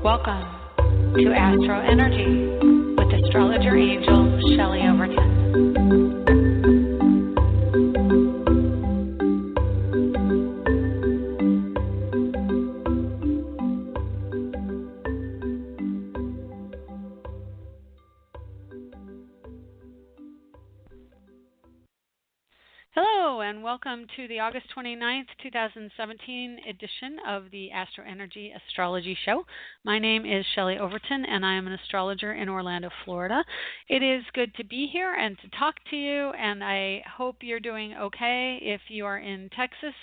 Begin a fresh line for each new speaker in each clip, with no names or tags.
Welcome to AstroEnergy with Astrologer Angel Shelley Overton. Hello, and welcome to the August 29th, 2017 edition of the AstroEnergy Astrology Show. My name is Shelley Overton, and I am an astrologer in Orlando, Florida. It is good to be here and to talk to you, and I hope you're doing okay. If you are in Texas,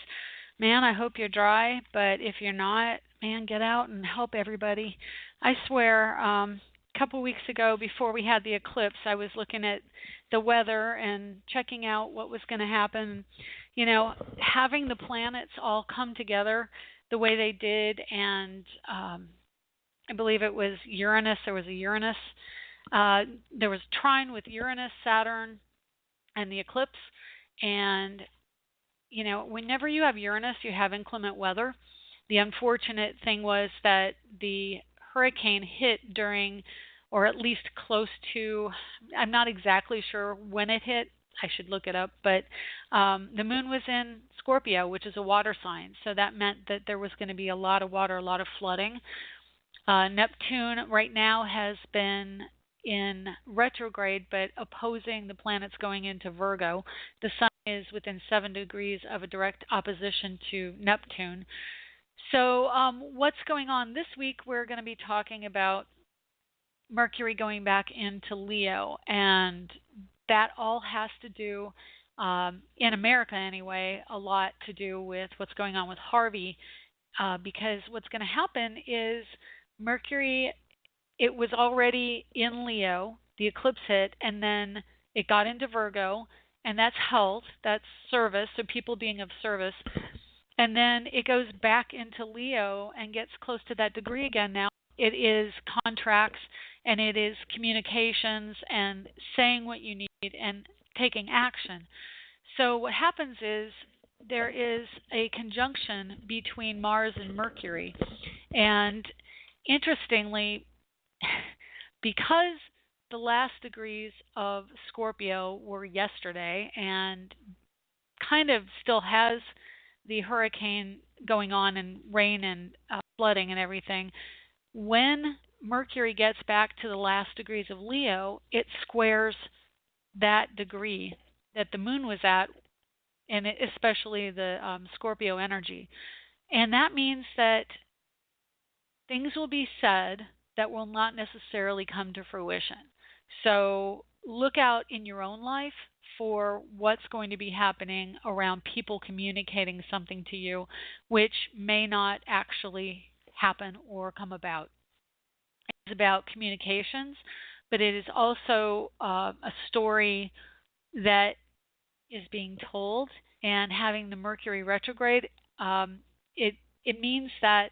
man, I hope you're dry, but if you're not, man, get out and help everybody. I swear, a couple weeks ago, before we had the eclipse, I was looking at the weather and checking out what was going to happen. You know, having the planets all come together the way they did, and I believe it was Uranus. There was a Uranus. There was trine with Uranus, Saturn, and the eclipse. And, you know, whenever you have Uranus, you have inclement weather. The unfortunate thing was that the hurricane hit during, or at least close to, I'm not exactly sure when it hit. I should look it up. But the moon was in Scorpio, which is a water sign. So that meant that there was going to be a lot of water, a lot of flooding. Neptune right now has been in retrograde, but opposing the planets going into Virgo. The sun is within 7 degrees of a direct opposition to Neptune. So what's going on this week? We're going to be talking about Mercury going back into Leo, and that all has to do, in America anyway, a lot to do with what's going on with Harvey, because what's going to happen is Mercury, it was already in Leo, the eclipse hit, and then it got into Virgo, and that's health, that's service, so people being of service, and then it goes back into Leo and gets close to that degree again now. It is contracts, and it is communications and saying what you need and taking action. So what happens is there is a conjunction between Mars and Mercury. And interestingly, because the last degrees of Scorpio were yesterday and kind of still has the hurricane going on and rain and flooding and everything, when Mercury gets back to the last degrees of Leo, it squares that degree that the moon was at, and especially the Scorpio energy. And that means that things will be said that will not necessarily come to fruition. So look out in your own life for what's going to be happening around people communicating something to you, which may not actually happen or come about. It's about communications, but it is also a story that is being told. And having the Mercury retrograde, it means that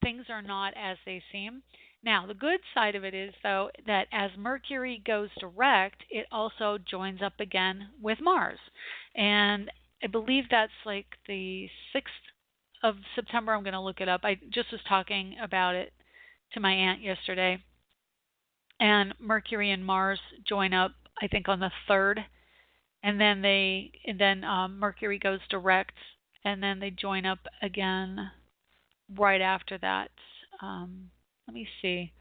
things are not as they seem. Now, the good side of it is, though, that as Mercury goes direct, it also joins up again with Mars. And I believe that's like the 6th of September. I'm going to look it up. I just was talking about it to my aunt yesterday. And Mercury and Mars join up, I think, on the 3rd. And then Mercury goes direct, and then they join up again right after that. Let me see.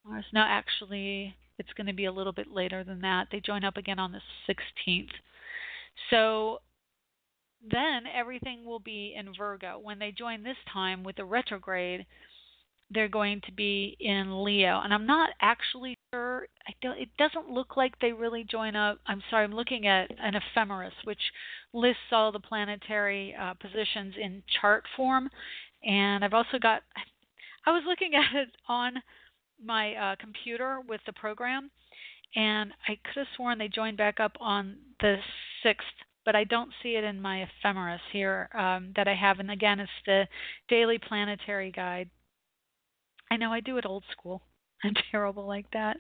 Mars, no, actually, it's going to be a little bit later than that. They join up again on the 16th. So then everything will be in Virgo. When they join this time with the retrograde, they're going to be in Leo. And I'm not actually sure. It doesn't look like they really join up. I'm sorry, I'm looking at an ephemeris, which lists all the planetary positions in chart form. And I've also got, I was looking at it on my computer with the program, and I could have sworn they joined back up on the 6th, but I don't see it in my ephemeris here that I have. And again, it's the Daily Planetary Guide. I know I do it old school. I'm terrible like that.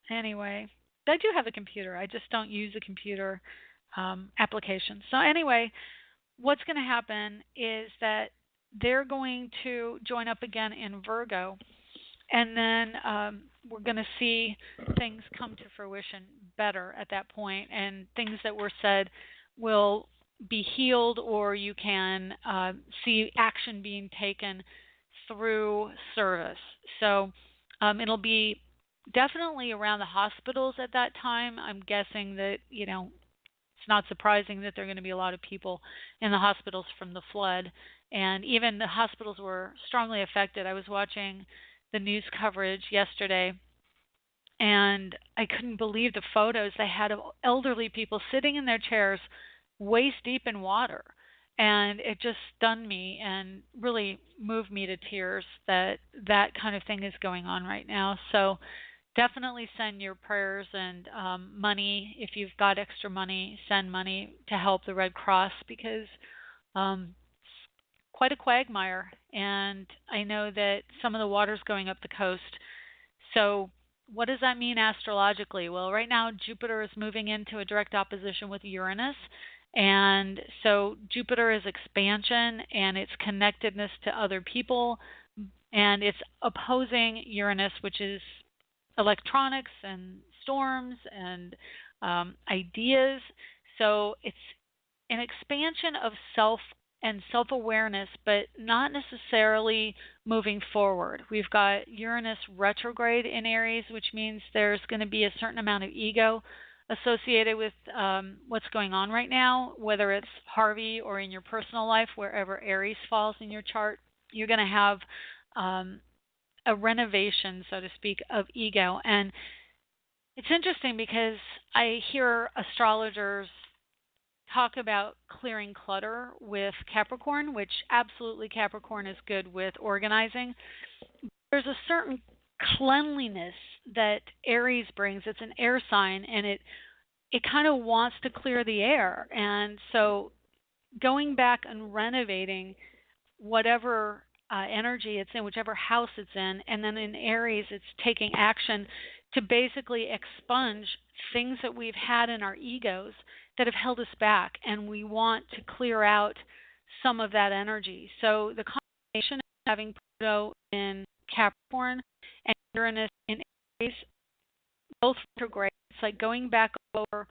Anyway, I do have a computer. I just don't use a computer application. So anyway, what's going to happen is that they're going to join up again in Virgo. And then we're going to see things come to fruition better at that point, and things that were said will be healed, or you can see action being taken through service. So it'll be definitely around the hospitals at that time. I'm guessing that, it's not surprising that there are going to be a lot of people in the hospitals from the flood. And even the hospitals were strongly affected. I was watching the news coverage yesterday, and I couldn't believe the photos they had of elderly people sitting in their chairs waist deep in water. And it just stunned me and really moved me to tears that that kind of thing is going on right now. So definitely send your prayers and money. If you've got extra money, send money to help the Red Cross, because it's quite a quagmire. And I know that some of the water's going up the coast. So what does that mean astrologically? Well, right now Jupiter is moving into a direct opposition with Uranus. And so Jupiter is expansion and it's connectedness to other people. And it's opposing Uranus, which is electronics and storms and ideas. So it's an expansion of self and self-awareness, but not necessarily moving forward. We've got Uranus retrograde in Aries, which means there's going to be a certain amount of ego associated with what's going on right now, whether it's Harvey or in your personal life, wherever Aries falls in your chart. You're going to have a renovation, so to speak, of ego. And it's interesting because I hear astrologers talk about clearing clutter with Capricorn, which absolutely Capricorn is good with organizing. There's a certain cleanliness that Aries brings. It's an air sign, and it kind of wants to clear the air. And so going back and renovating whatever energy it's in, whichever house it's in, and then in Aries, it's taking action to basically expunge things that we've had in our egos that have held us back, and we want to clear out some of that energy. So the combination of having Pluto in Capricorn and Uranus in Aries, both retrograde, it's like going back over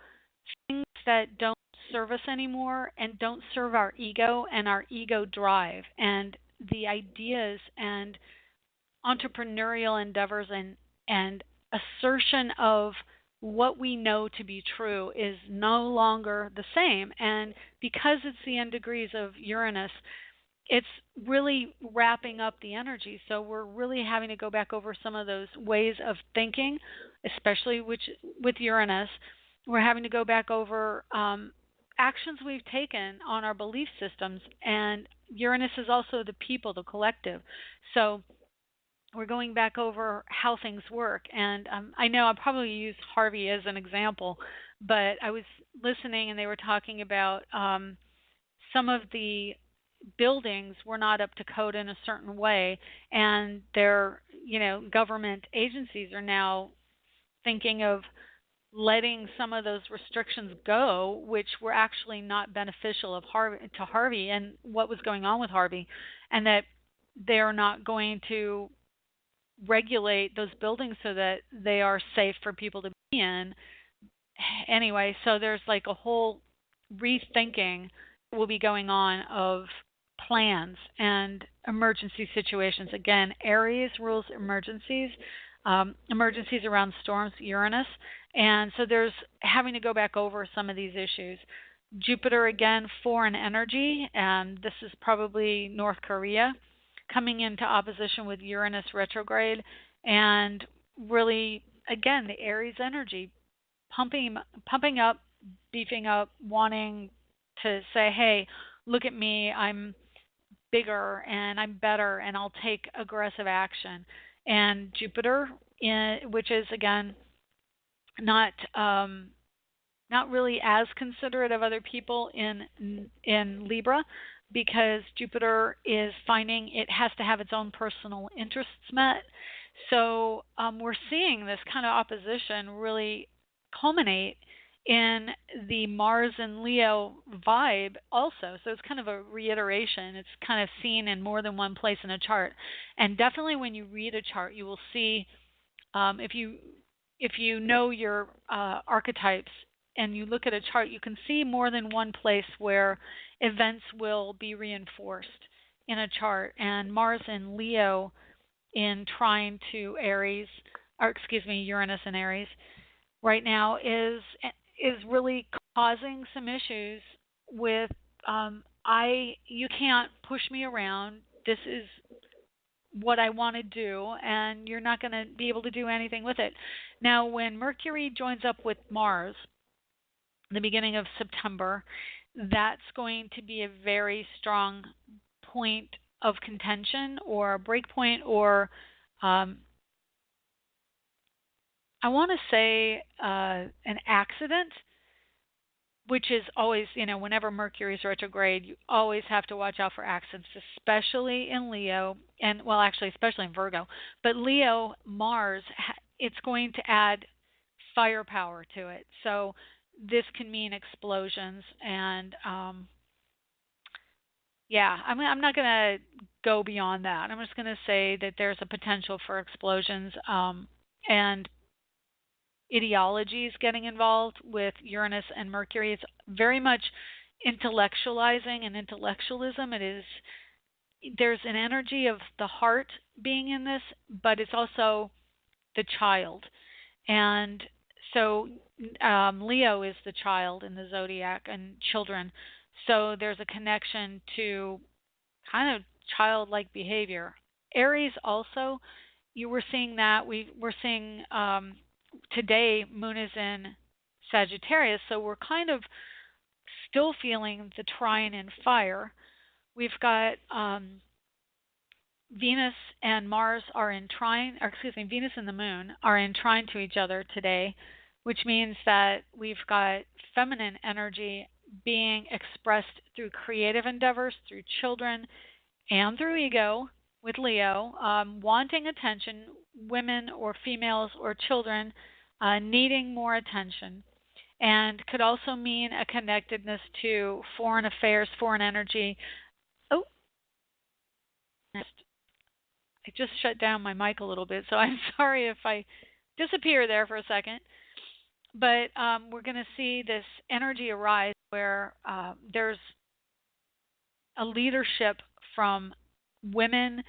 things that don't serve us anymore and don't serve our ego and our ego drive and the ideas and entrepreneurial endeavors and assertion of what we know to be true is no longer the same. And because it's the end degrees of Uranus, it's really wrapping up the energy. So we're really having to go back over some of those ways of thinking, especially with Uranus. We're having to go back over actions we've taken on our belief systems. And Uranus is also the people, the collective. So we're going back over how things work. And I know I probably used Harvey as an example, but I was listening and they were talking about some of the buildings were not up to code in a certain way, and their government agencies are now thinking of letting some of those restrictions go, which were actually not beneficial to Harvey and what was going on with Harvey, and that they're not going to regulate those buildings so that they are safe for people to be in. Anyway, so there's like a whole rethinking will be going on of plans and emergency situations. Again, Aries rules emergencies, emergencies around storms, Uranus. And so there's having to go back over some of these issues. Jupiter, again, foreign energy, and this is probably North Korea, coming into opposition with Uranus retrograde, and really, again, the Aries energy, pumping up, beefing up, wanting to say, hey, look at me, I'm bigger and I'm better and I'll take aggressive action. And Jupiter, which is, again, not really as considerate of other people in Libra, because Jupiter is finding it has to have its own personal interests met. So we're seeing this kind of opposition really culminate in the Mars and Leo vibe also. So it's kind of a reiteration. It's kind of seen in more than one place in a chart. And definitely when you read a chart, you will see if you know your archetypes and you look at a chart, you can see more than one place where events will be reinforced in a chart. And Mars and Leo in trine to Aries, or excuse me, Uranus and Aries right now is really causing some issues with you can't push me around. This is what I want to do, and you're not going to be able to do anything with it. Now, when Mercury joins up with Mars, the beginning of September, that's going to be a very strong point of contention or a break point, or I want to say an accident, which is always, whenever Mercury is retrograde, you always have to watch out for accidents, especially in Leo, and well, actually, especially in Virgo. But Leo, Mars, it's going to add firepower to it. So this can mean explosions, and yeah, I'm not going to go beyond that. I'm just going to say that there's a potential for explosions, and ideologies getting involved with Uranus and Mercury. It's very much intellectualizing and intellectualism. There's an energy of the heart being in this, but it's also the child. And so Leo is the child in the zodiac and children. So there's a connection to kind of childlike behavior. Aries also, you were seeing that. We're seeing today Moon is in Sagittarius, so we're kind of still feeling the trine and fire. We've got Venus and Mars are in trine, or excuse me, Venus and the Moon are in trine to each other today, which means that we've got feminine energy being expressed through creative endeavors, through children, and through ego with Leo, wanting attention, women or females or children needing more attention, and could also mean a connectedness to foreign affairs, foreign energy. Oh, I just shut down my mic a little bit, so I'm sorry if I disappear there for a second. But we're going to see this energy arise where there's a leadership from women,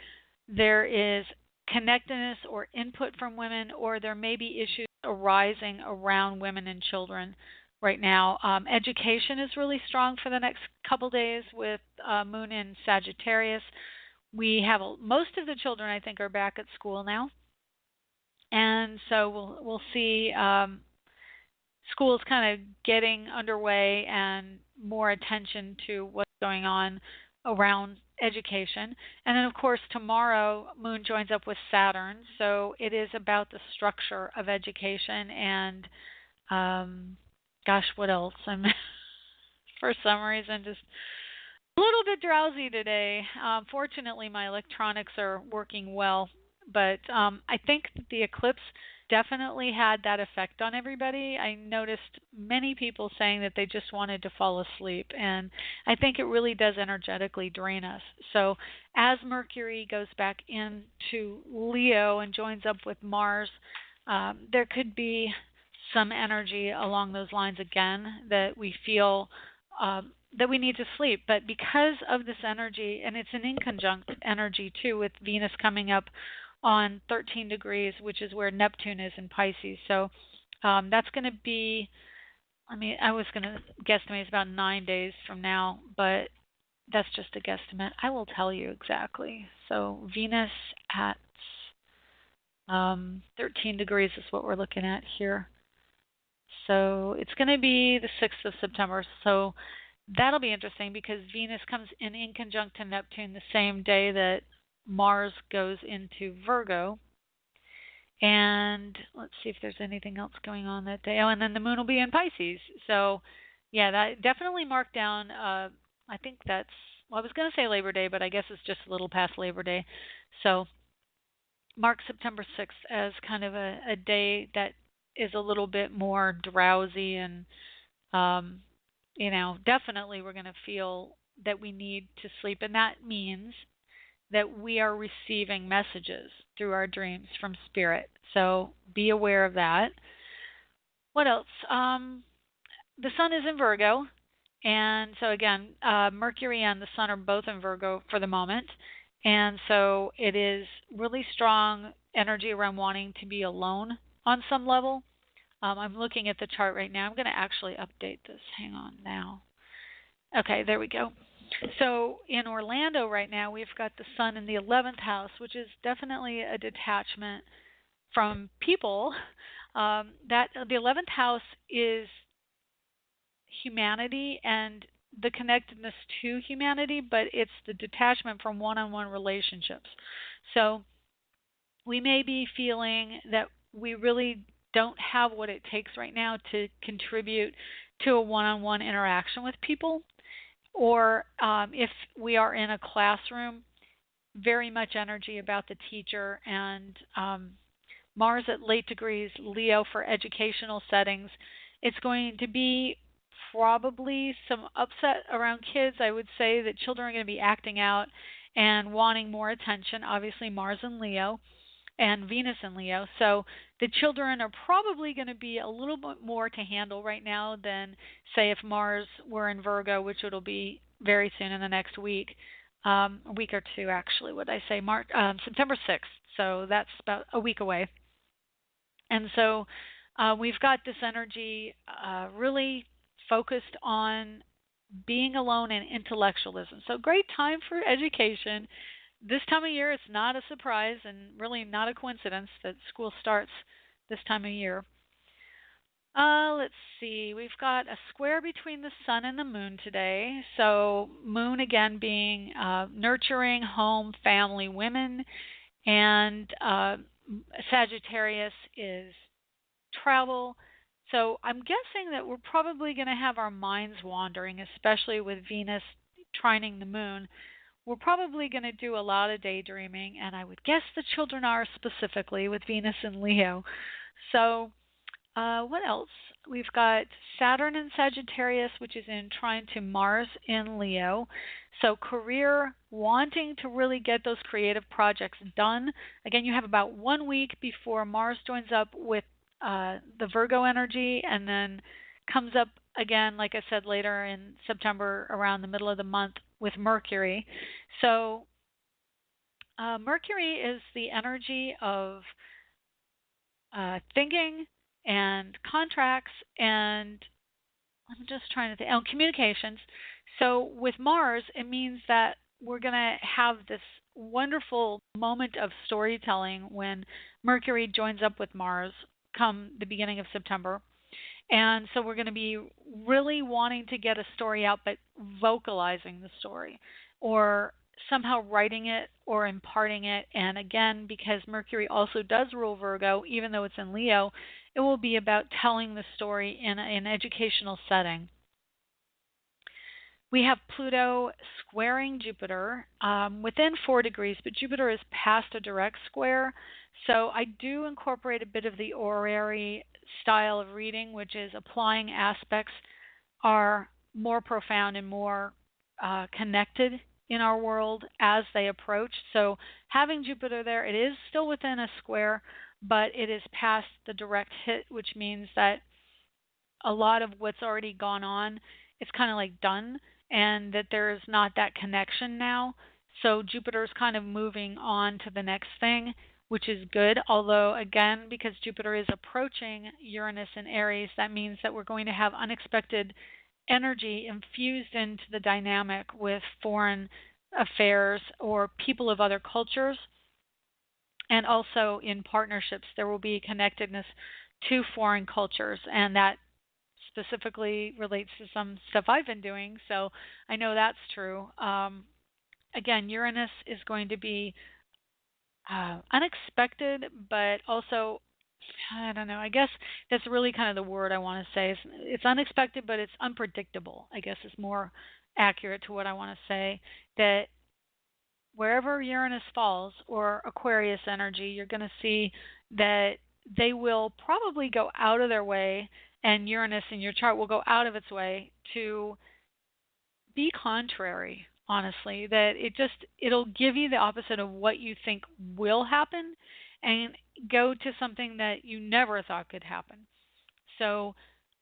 there is connectedness or input from women, or there may be issues arising around women and children right now. Education is really strong for the next couple days with Moon in Sagittarius. We have most of the children, I think, are back at school now, and so we'll see schools kind of getting underway and more attention to what's going on around education. And then, of course, tomorrow Moon joins up with Saturn, so it is about the structure of education. And gosh, what else? I'm for some reason just a little bit drowsy today. Fortunately, my electronics are working well, but I think that the eclipse definitely had that effect on everybody. I noticed many people saying that they just wanted to fall asleep, and I think it really does energetically drain us. So as Mercury goes back into Leo and joins up with Mars, there could be some energy along those lines again that we feel that we need to sleep. But because of this energy, and it's an inconjunct energy too, with Venus coming up on 13 degrees, which is where Neptune is in Pisces. So that's going to be, I was going to guesstimate it's about 9 days from now, but that's just a guesstimate. I will tell you exactly. So Venus at 13 degrees is what we're looking at here. So it's going to be the 6th of September. So that'll be interesting because Venus comes in conjunct to Neptune the same day that Mars goes into Virgo. And let's see if there's anything else going on that day. Oh, and then the moon will be in Pisces. So, yeah, that definitely marked down, I think that's, well, I was going to say Labor Day, but I guess it's just a little past Labor Day. So, mark September 6th as kind of a day that is a little bit more drowsy and Um, definitely we're going to feel that we need to sleep, and that means that we are receiving messages through our dreams from spirit. So be aware of that. What else? The sun is in Virgo, and so again, Mercury and the sun are both in Virgo for the moment, and so it is really strong energy around wanting to be alone on some level. I'm looking at the chart right now. I'm going to actually update this. Hang on now. Okay, there we go. So in Orlando right now, we've got the sun in the 11th house, which is definitely a detachment from people. That the 11th house is humanity and the connectedness to humanity, but it's the detachment from one-on-one relationships. So we may be feeling that we really don't have what it takes right now to contribute to a one-on-one interaction with people, or if we are in a classroom, very much energy about the teacher, and Mars at late degrees, Leo for educational settings. It's going to be probably some upset around kids. I would say that children are going to be acting out and wanting more attention. Obviously, Mars in Leo and Venus in Leo. So the children are probably going to be a little bit more to handle right now than, say, if Mars were in Virgo, which it'll be very soon in the next week, a week or two, actually, would I say, September 6th. So that's about a week away. And so we've got this energy really focused on being alone and intellectualism. So great time for education. This time of year, it's not a surprise and really not a coincidence that school starts this time of year. Let's see. We've got a square between the sun and the moon today. So moon again being nurturing, home, family, women, and Sagittarius is travel. So I'm guessing that we're probably going to have our minds wandering, especially with Venus trining the moon. We're probably going to do a lot of daydreaming, and I would guess the children are specifically with Venus and Leo. So what else? We've got Saturn in Sagittarius, which is in trine to Mars in Leo. So career, wanting to really get those creative projects done. Again, you have about 1 week before Mars joins up with the Virgo energy, and then comes up again, like I said, later in September around the middle of the month with Mercury. So Mercury is the energy of thinking and contracts, and I'm just trying to think, communications. So with Mars, it means that we're going to have this wonderful moment of storytelling when Mercury joins up with Mars come the beginning of September. And so we're going to be really wanting to get a story out, but vocalizing the story or somehow writing it or imparting it. And again, because Mercury also does rule Virgo, even though it's in Leo, it will be about telling the story in an educational setting. We have Pluto squaring Jupiter within 4 degrees, but Jupiter is past a direct square. So I do incorporate a bit of the horary style of reading, which is applying aspects are more profound and more connected in our world as they approach. So having Jupiter there, it is still within a square, but it is past the direct hit, which means that a lot of what's already gone on, it's kind of like done, and that there's not that connection now. So Jupiter's kind of moving on to the next thing, which is good. Although, again, because Jupiter is approaching Uranus in Aries, that means that we're going to have unexpected energy infused into the dynamic with foreign affairs or people of other cultures. And also in partnerships, there will be connectedness to foreign cultures, and that specifically relates to some stuff I've been doing, so I know that's true. Again, Uranus is going to be unexpected, but also, I don't know, I guess that's really kind of the word I want to say. It's unexpected, but it's unpredictable, I guess is more accurate to what I want to say. That wherever Uranus falls, or Aquarius energy, you're going to see that they will probably go out of their way and Uranus in your chart will go out of its way to be contrary, honestly, that it'll give you the opposite of what you think will happen and go to something that you never thought could happen. So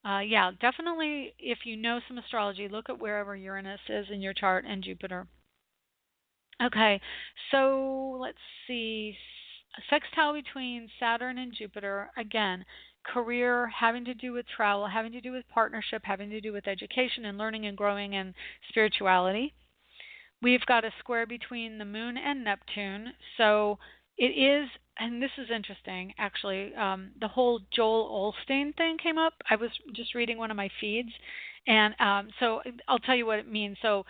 yeah, definitely if you know some astrology, look at wherever Uranus is in your chart and Jupiter. Okay, so let's see. Sextile between Saturn and Jupiter, again, career, having to do with travel, having to do with partnership, having to do with education and learning and growing and spirituality. We've got a square between the moon and Neptune. So it is, and this is interesting actually, the whole Joel Olstein thing came up. I was just reading one of my feeds, and so I'll tell you what it means. So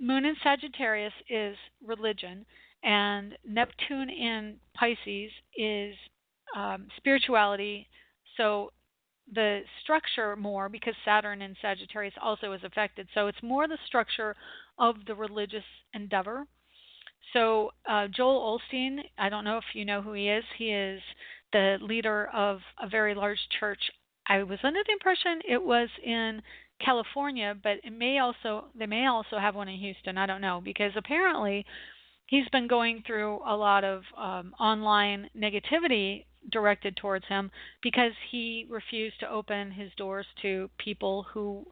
moon in Sagittarius is religion, and Neptune in Pisces is spirituality. So the structure more, because Saturn in Sagittarius also is affected. So it's more the structure of the religious endeavor. So Joel Olstein, I don't know if you know who he is. He is the leader of a very large church. I was under the impression it was in California, but they may also have one in Houston. I don't know, because apparently he's been going through a lot of online negativity directed towards him because he refused to open his doors to people who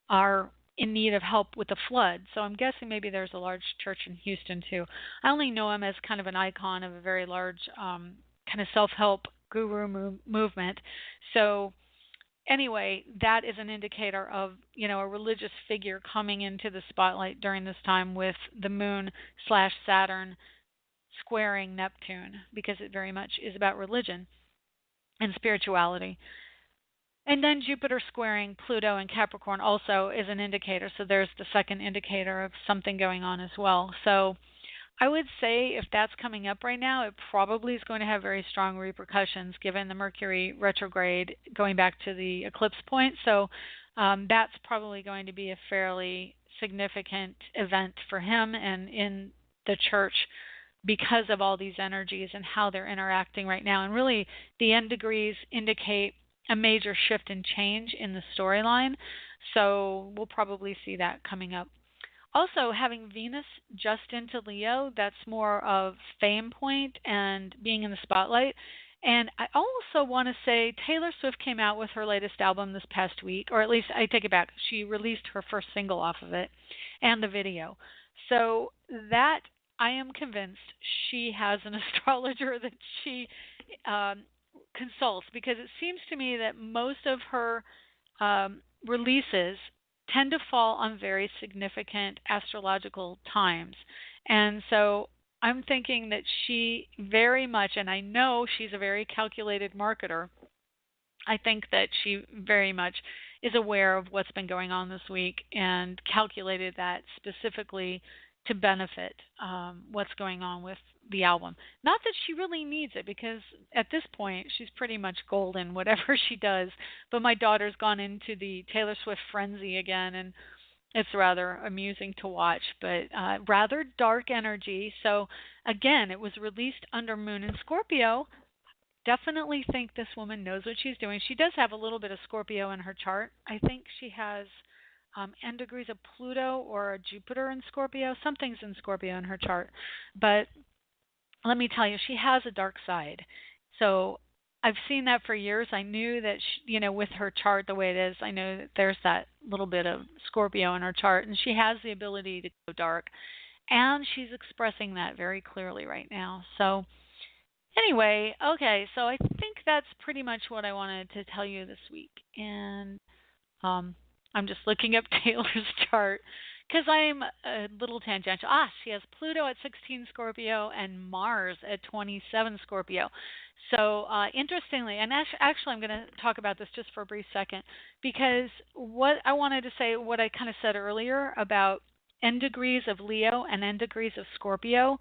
are in need of help with the flood. So I'm guessing maybe there's a large church in Houston too. I only know him as kind of an icon of a very large kind of self-help guru movement. So anyway, that is an indicator of, a religious figure coming into the spotlight during this time with the moon/Saturn squaring Neptune, because it very much is about religion and spirituality. And then Jupiter squaring Pluto and Capricorn also is an indicator. So there's the second indicator of something going on as well. So I would say if that's coming up right now, it probably is going to have very strong repercussions given the Mercury retrograde going back to the eclipse point. So that's probably going to be a fairly significant event for him and in the church because of all these energies and how they're interacting right now. And really, the end degrees indicate a major shift and change in the storyline. So we'll probably see that coming up. Also, having Venus just into Leo, that's more of fame point and being in the spotlight. And I also want to say Taylor Swift came out with her latest album this past week, or at least I take it back. She released her first single off of it and the video. So that I am convinced she has an astrologer that she consults, because it seems to me that most of her releases tend to fall on very significant astrological times. And so I'm thinking that she very much, and I know she's a very calculated marketer, I think that she very much is aware of what's been going on this week and calculated that specifically to benefit what's going on with the album. Not that she really needs it, because at this point she's pretty much golden whatever she does. But my daughter's gone into the Taylor Swift frenzy again, and it's rather amusing to watch, but rather dark energy. So again, it was released under Moon in Scorpio. Definitely think this woman knows what she's doing. She does have a little bit of Scorpio in her chart. I think she has n degrees of Pluto or a Jupiter in Scorpio. Something's in Scorpio in her chart. But let me tell you, she has a dark side. So I've seen that for years. I knew that, with her chart the way it is, I know that there's that little bit of Scorpio in her chart, and she has the ability to go dark. And she's expressing that very clearly right now. So anyway, okay, so I think that's pretty much what I wanted to tell you this week. And I'm just looking up Taylor's chart because I'm a little tangential. She has Pluto at 16 Scorpio and Mars at 27 Scorpio. So interestingly, and actually I'm going to talk about this just for a brief second, because what I wanted to say, what I kind of said earlier about n degrees of Leo and n degrees of Scorpio,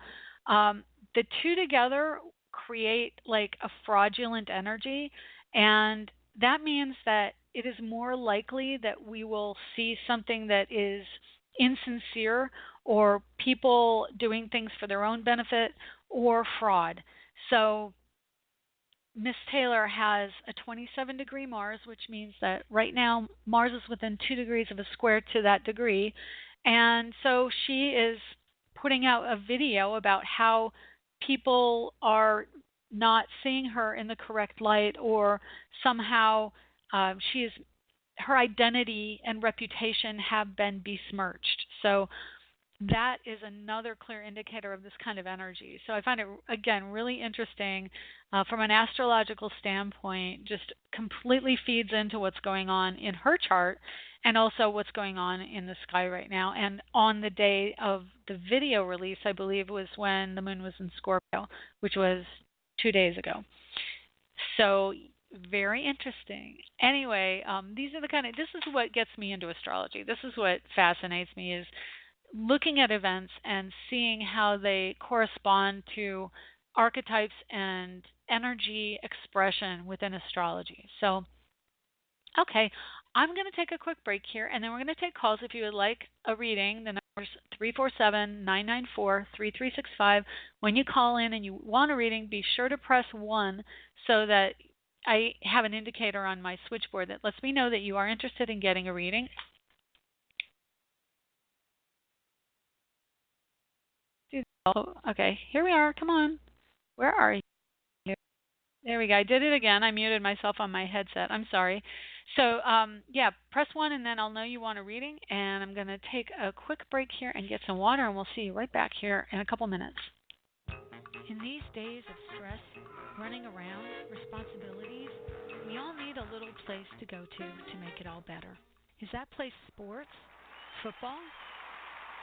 the two together create like a fraudulent energy, and that means that it is more likely that we will see something that is insincere, or people doing things for their own benefit, or fraud. So Miss Taylor has a 27-degree Mars, which means that right now Mars is within 2 degrees of a square to that degree. And so she is putting out a video about how people are not seeing her in the correct light, or somehow she is her identity and reputation have been besmirched. So that is another clear indicator of this kind of energy. So I find it, again, really interesting from an astrological standpoint, just completely feeds into what's going on in her chart and also what's going on in the sky right now. And on the day of the video release, I believe was when the moon was in Scorpio, which was 2 days ago. So very interesting. Anyway, these are the kind of, this is what gets me into astrology. This is what fascinates me, is looking at events and seeing how they correspond to archetypes and energy expression within astrology. So, okay, I'm going to take a quick break here, and then we're going to take calls. If you would like a reading, the number is 347-994-3365. When you call in and you want a reading, be sure to press 1 so that I have an indicator on my switchboard that lets me know that you are interested in getting a reading. Oh, okay, here we are. Come on. Where are you? There we go. I did it again. I muted myself on my headset. I'm sorry. So, yeah, press 1 and then I'll know you want a reading. And I'm going to take a quick break here and get some water, and we'll see you right back here in a couple minutes. In these days of stress, running around, responsibilities, we all need a little place to go to make it all better. Is that place sports, football,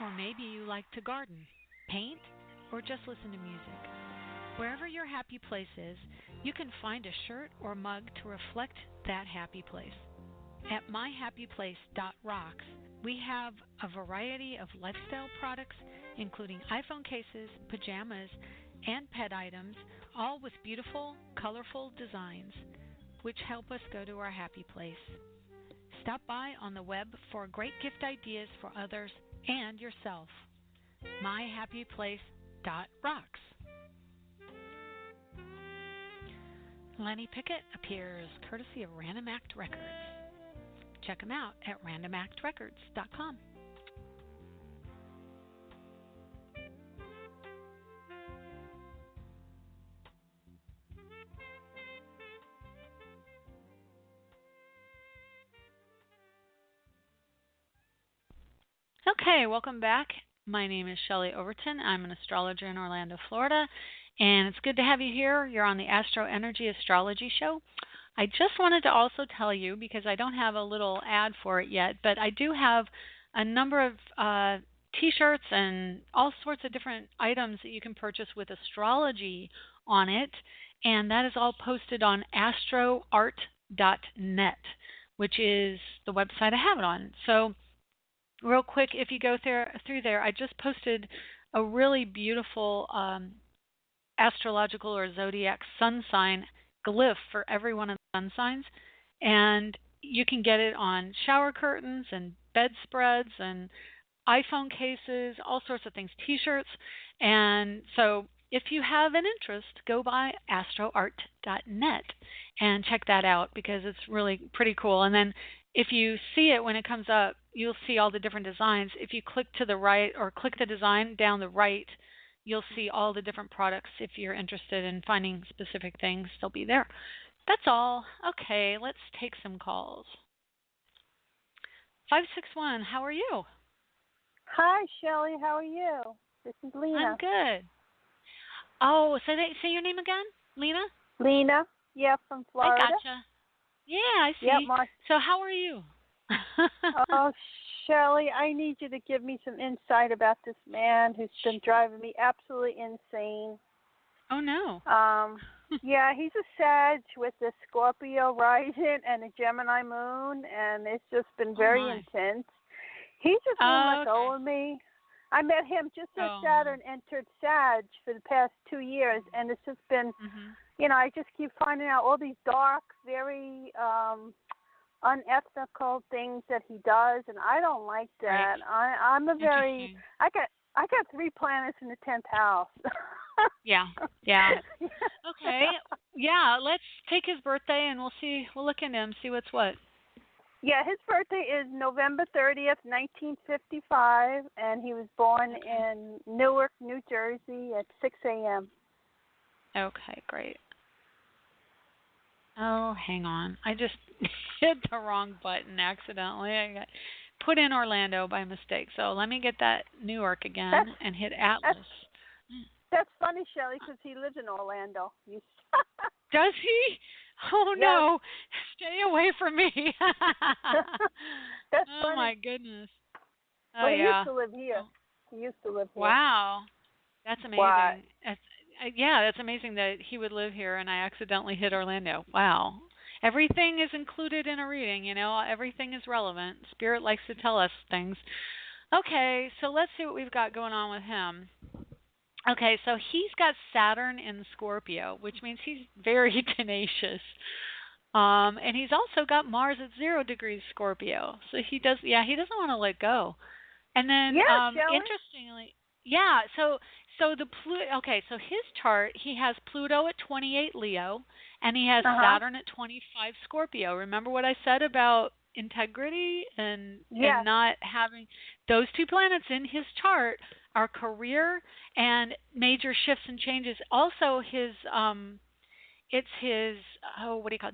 or maybe you like to garden, paint, or just listen to music? Wherever your happy place is, you can find a shirt or mug to reflect that happy place. At myhappyplace.rocks, we have a variety of lifestyle products, including iPhone cases, pajamas, and pet items, all with beautiful, colorful designs, which help us go to our happy place. Stop by on the web for great gift ideas for others and yourself. myhappyplace.rocks. Lenny Pickett appears courtesy of Random Act Records. Check them out at randomactrecords.com. Okay, welcome back. My name is Shelley Overton. I'm an astrologer in Orlando, Florida, and it's good to have you here. You're on the AstroEnergy Astrology Show. I just wanted to also tell you, because I don't have a little ad for it yet, but I do have a number of T-shirts and all sorts of different items that you can purchase with astrology on it, and that is all posted on astroart.net, which is the website I have it on. So real quick, if you go through there, I just posted a really beautiful astrological or zodiac sun sign glyph for every one of the sun signs, and you can get it on shower curtains and bedspreads and iPhone cases, all sorts of things, T-shirts. And so if you have an interest, go by astroart.net and check that out, because it's really pretty cool. And then if you see it when it comes up, you'll see all the different designs. If you click to the right or click the design down the right, you'll see all the different products. If you're interested in finding specific things, they'll be there. That's all. Okay, let's take some calls. 561, how are you?
Hi, Shelley. How are you? This is Lena.
I'm good. Oh, say your name again, Lena?
Lena, yeah, from Florida.
I gotcha. Yeah, I see.
Yep,
so how are you?
Oh, Shelley, I need you to give me some insight about this man who's been driving me absolutely insane.
Oh, no.
Yeah, he's a Sag with a Scorpio rising and a Gemini moon, and it's just been very intense. He just won't let go of me. I met him just as Saturn entered Sag for the past 2 years, and it's just been, you know, I just keep finding out all these dark, very unethical things that he does, and I don't like that. Right. I'm a very, I got 3 planets in the 10th house.
Yeah. Okay. Yeah, let's take his birthday and we'll see. We'll look into him, see what's what.
Yeah, his birthday is November 30th, 1955, and he was born in Newark, New Jersey at 6 a.m.
Okay, great. Oh, hang on. I just hit the wrong button accidentally. I got put in Orlando by mistake. So let me get that Newark again and hit Atlas.
That's funny, Shelley, because he lives in Orlando.
Does he? Oh,
yes.
no. Stay away from me.
That's
oh,
funny.
my goodness. Oh,
but he
yeah.
used to live here. He used to live here.
Wow. That's amazing.
Wow.
That's amazing that he would live here and I accidentally hit Orlando. Wow. Everything is included in a reading, you know. Everything is relevant. Spirit likes to tell us things. Okay, so let's see what we've got going on with him. Okay, so he's got Saturn in Scorpio, which means he's very tenacious. And he's also got Mars at 0 degrees Scorpio. So he doesn't want to let go. And then interestingly, so his chart, he has Pluto at 28 Leo and he has Saturn at 25 Scorpio. Remember what I said about integrity and not having those two planets in his chart are career and major shifts and changes. Also his it's his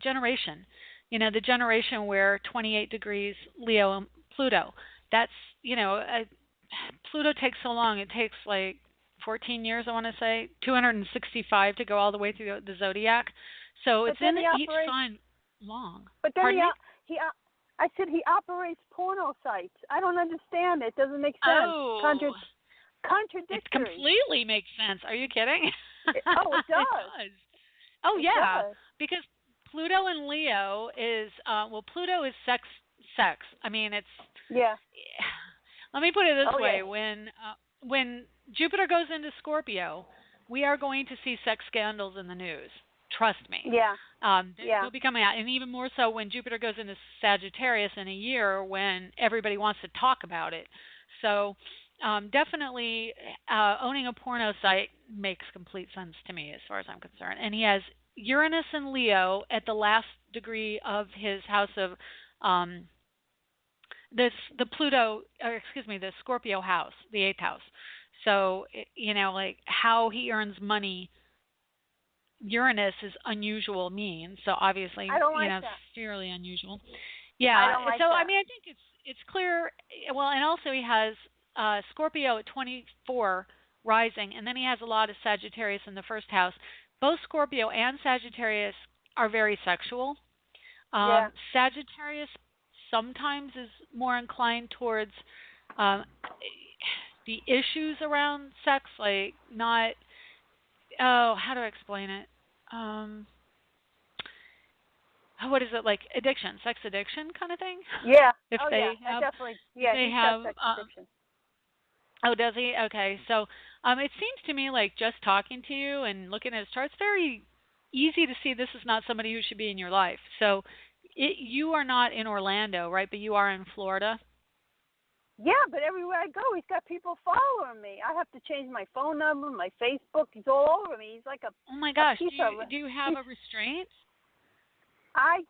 generation. You know, the generation where 28 degrees Leo and Pluto. That's, Pluto takes so long. It takes like 14 years, I want to say, 265 to go all the way through the zodiac. So it's in each sign long.
But then I said he operates porno sites. I don't understand. It doesn't make sense.
Oh.
Contradictory.
It completely makes sense. Are you kidding?
It does.
It does. Oh,
it
yeah.
does.
Because Pluto in Leo is, Pluto is sex. I mean, it's...
Yeah.
Let me put it this way.
Yeah.
When Jupiter goes into Scorpio, we are going to see sex scandals in the news. Trust me.
Yeah.
They'll be coming out. And even more so when Jupiter goes into Sagittarius in a year when everybody wants to talk about it. So definitely owning a porno site makes complete sense to me as far as I'm concerned. And he has Uranus and Leo at the last degree of his house of the Scorpio house, the 8th house. So, like how he earns money, Uranus is unusual means. So obviously,
I don't like that.
fairly unusual. Yeah.
I don't like that.
I mean, I think it's clear. Well, and also he has Scorpio at 24 rising, and then he has a lot of Sagittarius in the first house. Both Scorpio and Sagittarius are very sexual. Sagittarius sometimes is more inclined towards the issues around sex, like not, how do I explain it? What is it, like addiction, sex addiction kind of thing?
Yeah.
Definitely. Yeah,
they have sex addiction.
Oh, does he? Okay. So it seems to me like just talking to you and looking at his chart, it's very easy to see this is not somebody who should be in your life. So you are not in Orlando, right? But you are in Florida?
Yeah, but everywhere I go, he's got people following me. I have to change my phone number, my Facebook. He's all over me. He's like a...
Oh, my gosh. Do you have a restraint?
I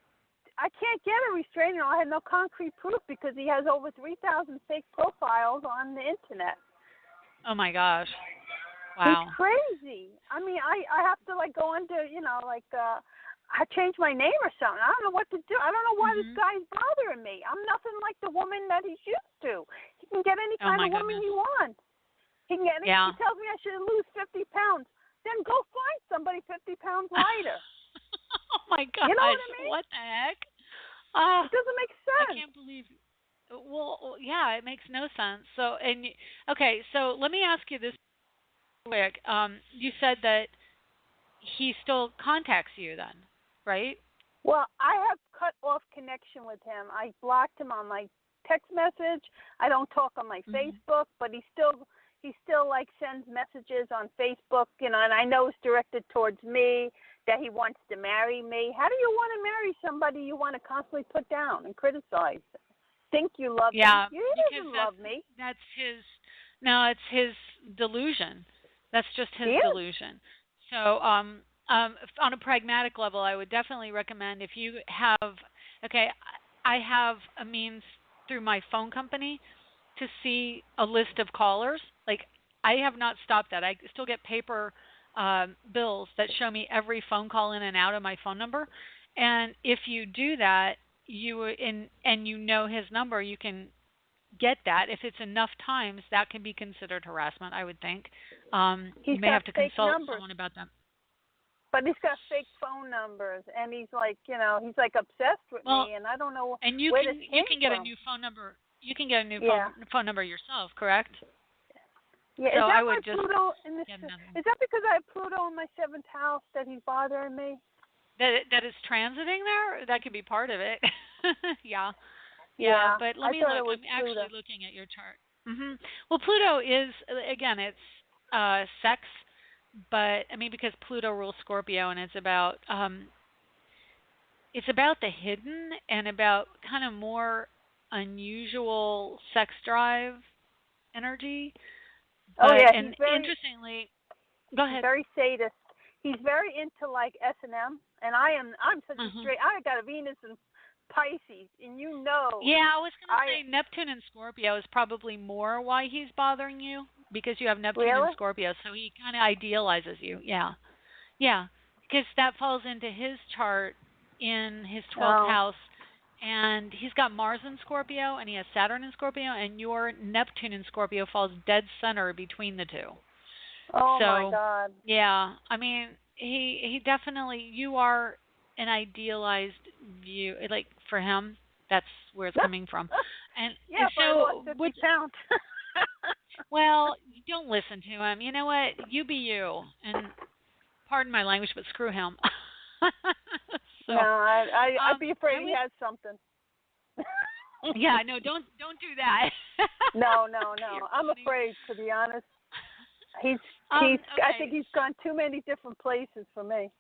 can't get a restraining order. I have no concrete proof because he has over 3,000 fake profiles on the internet.
Oh, my gosh. Wow.
He's crazy. I mean, I have to, like, go into, I changed my name or something. I don't know what to do. I don't know why this guy's bothering me. I'm nothing like the woman that he's used to. He can get any kind of woman he wants. He can get any. He tells me I should lose 50 pounds. Then go find somebody 50 pounds lighter.
Oh, my gosh.
You know what I mean?
What the heck?
It doesn't make sense.
I can't believe it. Well, yeah, it makes no sense. So, okay, so let me ask you this quick. You said that he still contacts you then, right?
Well, I have cut off connection with him. I blocked him on my text message. I don't talk on my Facebook, but he still like sends messages on Facebook, and I know it's directed towards me, that he wants to marry me. How do you want to marry somebody you want to constantly put down and criticize? Think you love him? He doesn't love me.
It's his delusion. That's just his delusion. So, on a pragmatic level, I would definitely recommend if you have, okay, I have a means through my phone company to see a list of callers. Like, I have not stopped that. I still get paper bills that show me every phone call in and out of my phone number. And if you do that, and you know his number, you can get that. If it's enough times, that can be considered harassment, I would think. You may have to consult someone about that.
But he's got fake phone numbers, and he's like, he's like obsessed with me, and I don't know
and you
where
can
this came
you can get
from.
a new phone number. You can get a new phone number yourself, correct?
Yeah,
so
is that
I would just
Pluto in this? Is that because I have Pluto in my 7th house that he's bothering me?
That is transiting there? That could be part of it. Yeah, but let me look. I'm actually looking at your chart. Well, Pluto is, again, it's sex, but I mean, because Pluto rules Scorpio, and it's about the hidden and about kind of more unusual sex drive energy. But, and interestingly, go ahead.
Very sadist. He's very into like S&M, and I'm such a straight. I got a Venus in Pisces, and
Yeah, I was going to say Neptune in Scorpio is probably more why he's bothering you, because you have Neptune in Scorpio, so he kind of idealizes you. Yeah, because that falls into his chart in his 12th house, and he's got Mars in Scorpio, and he has Saturn in Scorpio, and your Neptune in Scorpio falls dead center between the two.
Oh,
so,
my God.
Yeah, I mean, he definitely, you are an idealized view, like, for him, that's where it's coming from. And
so I lost 50 pounds.
Well, don't listen to him. You know what? You be you. And pardon my language, but screw him.
No, I'd be afraid he has something.
Yeah, no, don't do that.
No. I'm afraid, to be honest. He's okay. I think he's gone too many different places for me.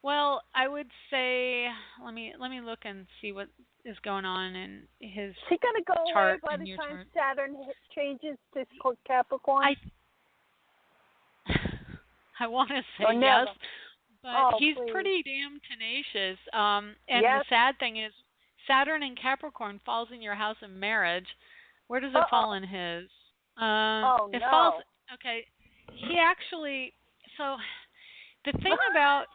Well, I would say let me look and see what is going on in his chart. Is he
going to go away by the time Saturn changes to Capricorn?
I want to say yes, but he's pretty damn tenacious. And the sad thing is, Saturn in Capricorn falls in your house of marriage. Where does it fall in his? It falls. Okay, he actually. So the thing about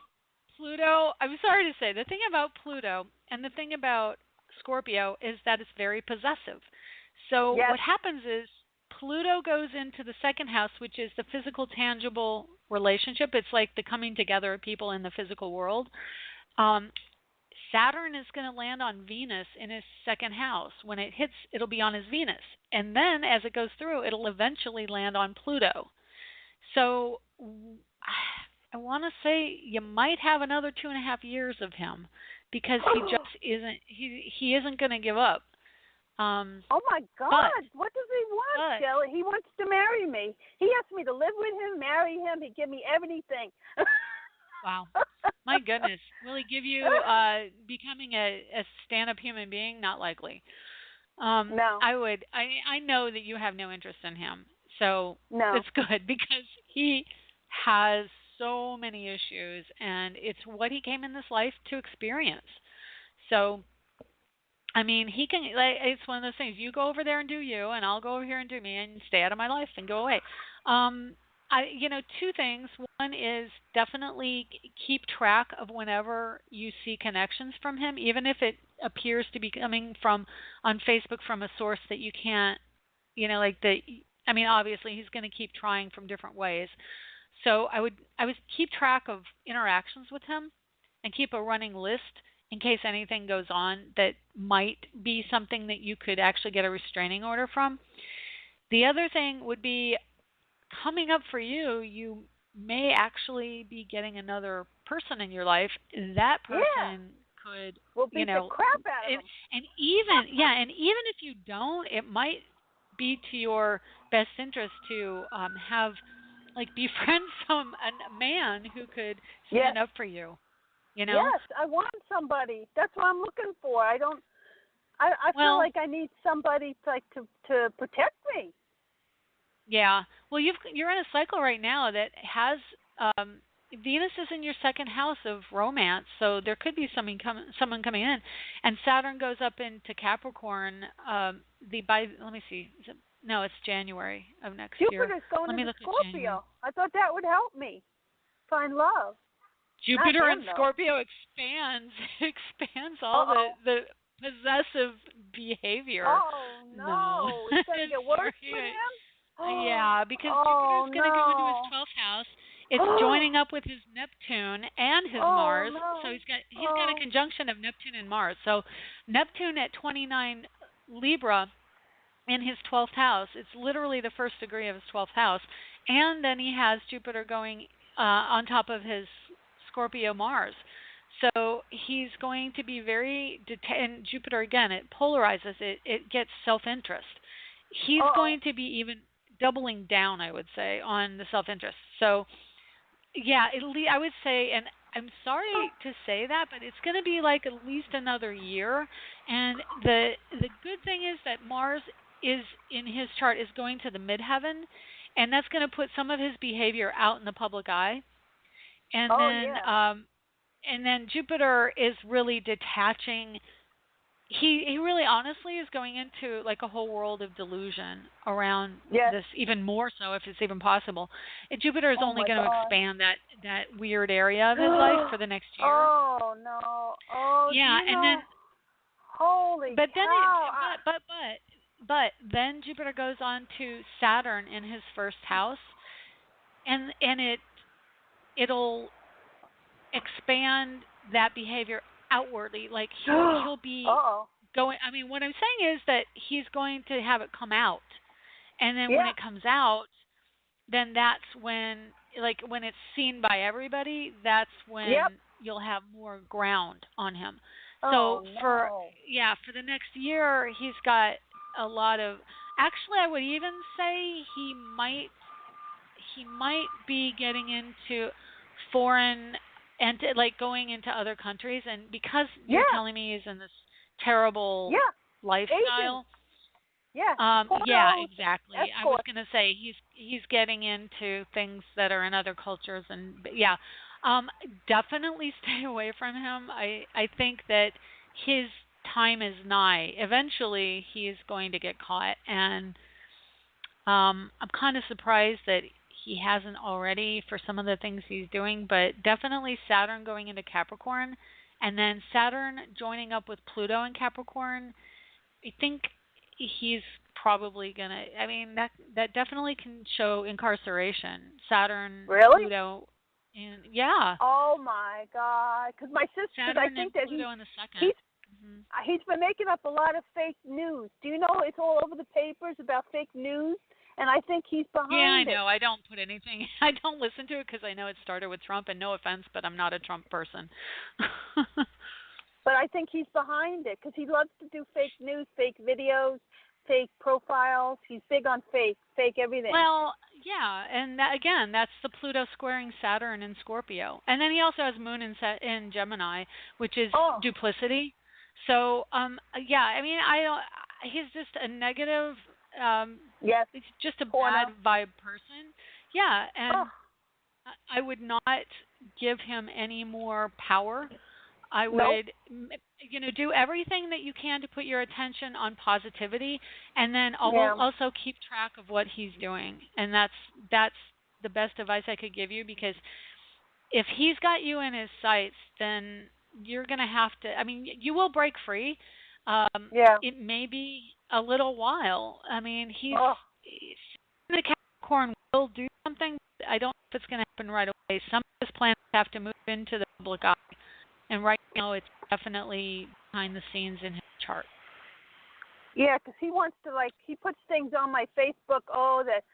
Pluto, I'm sorry to say, the thing about Pluto and the thing about Scorpio is that it's very possessive. So what happens is Pluto goes into the 2nd house, which is the physical, tangible relationship. It's like the coming together of people in the physical world. Saturn is going to land on Venus in his 2nd house. When it hits, it'll be on his Venus. And then as it goes through, it'll eventually land on Pluto. So I want to say you might have another 2.5 years of him, because he just isn't. He isn't going to give up.
Oh my God! What does he want, Shelley? He wants to marry me. He asked me to live with him, marry him. He'd give me everything.
Wow, my goodness! Will he give you becoming a stand-up human being? Not likely.
No.
I know that you have no interest in him, so
no.
It's good, because he has so many issues, and it's what he came in this life to experience. So, I mean, he can. It's one of those things. You go over there and do you, and I'll go over here and do me, and stay out of my life and go away. Two things. One is definitely keep track of whenever you see connections from him, even if it appears to be coming from on Facebook from a source that you can't. Obviously he's going to keep trying from different ways. So I would keep track of interactions with him and keep a running list in case anything goes on that might be something that you could actually get a restraining order from. The other thing would be, coming up for you, you may actually be getting another person in your life. That person could,
beat the crap out of him.
And even if you don't, it might be to your best interest to befriend a man who could stand up for you. Yes,
I want somebody. That's what I'm looking for. I feel like I need somebody to protect me.
Yeah. Well, you're in a cycle right now that has Venus is in your second house of romance, so there could be someone coming in, and Saturn goes up into Capricorn. Let me see, no, it's January of next year.
Jupiter's going
Let me
into
look at January.
Scorpio. I thought that would help me find love.
Jupiter in Scorpio expands all the possessive behavior.
Oh no, it's going to get worse for him?
Yeah, because Jupiter's going to go into his 12th house. It's joining up with his Neptune and his Mars.
No.
So he's got a conjunction of Neptune and Mars. So Neptune at 29 Libra in his 12th house. It's literally the first degree of his 12th house. And then he has Jupiter going on top of his Scorpio Mars. So he's going to be very and Jupiter, again, it polarizes, it gets self-interest. He's going to be even doubling down, I would say, on the self-interest. So yeah, I would say, and I'm sorry to say that, but it's going to be like at least another year. And the good thing is that Mars is in his chart is going to the midheaven, and that's going to put some of his behavior out in the public eye. And and then Jupiter is really detaching. He really honestly is going into like a whole world of delusion around this, even more so if it's even possible. And Jupiter is only going to expand that weird area of his life for the next year.
Oh no! Oh
yeah, and then
holy cow!
But then Jupiter goes on to Saturn in his first house, and it'll expand that behavior outwardly. Like he'll be going. I mean, what I'm saying is that he's going to have it come out, and then when it comes out, then that's when, like, when it's seen by everybody, that's when you'll have more ground on him. So for the next year, he's got a lot of. Actually, I would even say he might be getting into foreign and like going into other countries, and because you're telling me he's in this terrible lifestyle. Exactly. I was going to say he's getting into things that are in other cultures, and definitely stay away from him. I think that his time is nigh. Eventually, he's going to get caught, and I'm kind of surprised that he hasn't already for some of the things he's doing, but definitely Saturn going into Capricorn, and then Saturn joining up with Pluto in Capricorn. I think he's probably going to, I mean, that definitely can show incarceration. Saturn, Pluto, and
oh my God. Because my sister,
Saturn
I think that
Pluto in the second.
He's been making up a lot of fake news. Do you know it's all over the papers about fake news? And I think he's behind it.
Yeah, I know. I don't put anything. I don't listen to it because I know it started with Trump, and no offense, but I'm not a Trump person.
But I think he's behind it because he loves to do fake news, fake videos, fake profiles. He's big on fake everything.
Well, yeah, and again, that's the Pluto squaring Saturn in Scorpio. And then he also has Moon in Gemini, which is duplicity. So, I mean, he's just a negative... it's just a bad vibe person. Yeah, and I would not give him any more power. I would, do everything that you can to put your attention on positivity, and then also keep track of what he's doing. And that's the best advice I could give you, because if he's got you in his sights, then you're going to have to. I mean, you will break free. It may be a little while. I mean, the Capricorn will do something. I don't know if it's going to happen right away. Some of his planets have to move into the public eye, and right now it's definitely behind the scenes in his chart.
Yeah, because he wants to, he puts things on my Facebook. That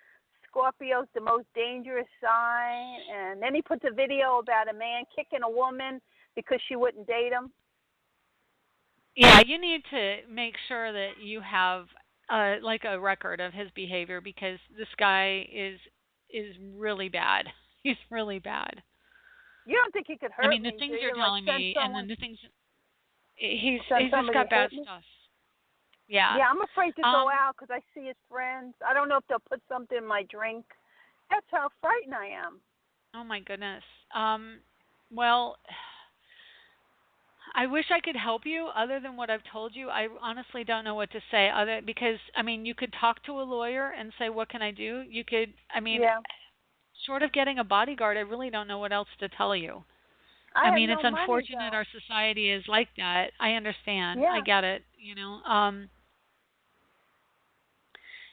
Scorpio's the most dangerous sign, and then he puts a video about a man kicking a woman because she wouldn't date him.
Yeah, you need to make sure that you have a record of his behavior, because this guy is really bad. He's really bad.
You don't think he could hurt me?
I mean, the things you're telling me, and then the things he's just got bad stuff. Yeah.
Yeah, I'm afraid to go out because I see his friends. I don't know if they'll put something in my drink. That's how frightened I am.
Oh my goodness. Well, I wish I could help you other than what I've told you. I honestly don't know what to say other because I mean, you could talk to a lawyer and say what can I do? You could I mean,
Yeah.
short of getting a bodyguard, I really don't know what else to tell you.
I
I
have
mean, it's
no money
unfortunate
though.
our society is like that. I understand. I
Yeah.
get it,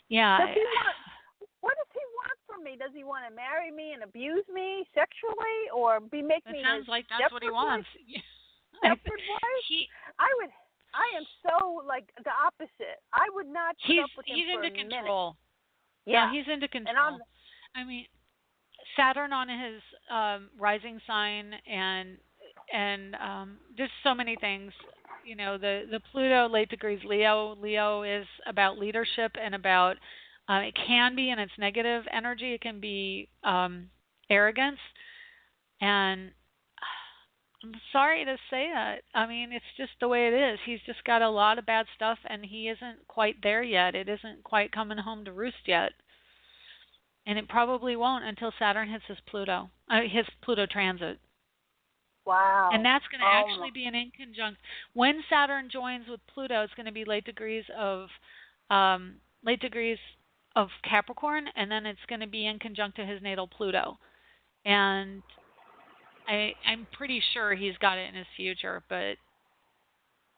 Yeah,
Does he want? What does he want from me? Does he want to marry me and abuse me sexually, or make
it
me his
sounds like that's what he
Stepford wife?
wants.
Stepford wife?
he
I would. I am so like the opposite. I would not put up with him
he's
for
into
a minute.
control. No,
Yeah.
he's into
And I'm.
control. I mean, Saturn on his rising sign and there's so many things. The Pluto late degrees Leo. Leo is about leadership and about it can be in its negative energy. It can be arrogance, and I'm sorry to say that. I mean, it's just the way it is. He's just got a lot of bad stuff, and he isn't quite there yet. It isn't quite coming home to roost yet. And it probably won't until Saturn hits his Pluto transit.
Wow.
And that's going to actually be an inconjunct. When Saturn joins with Pluto, it's going to be late degrees of Capricorn, and then it's going to be in conjunct to his natal Pluto. And I'm pretty sure he's got it in his future, but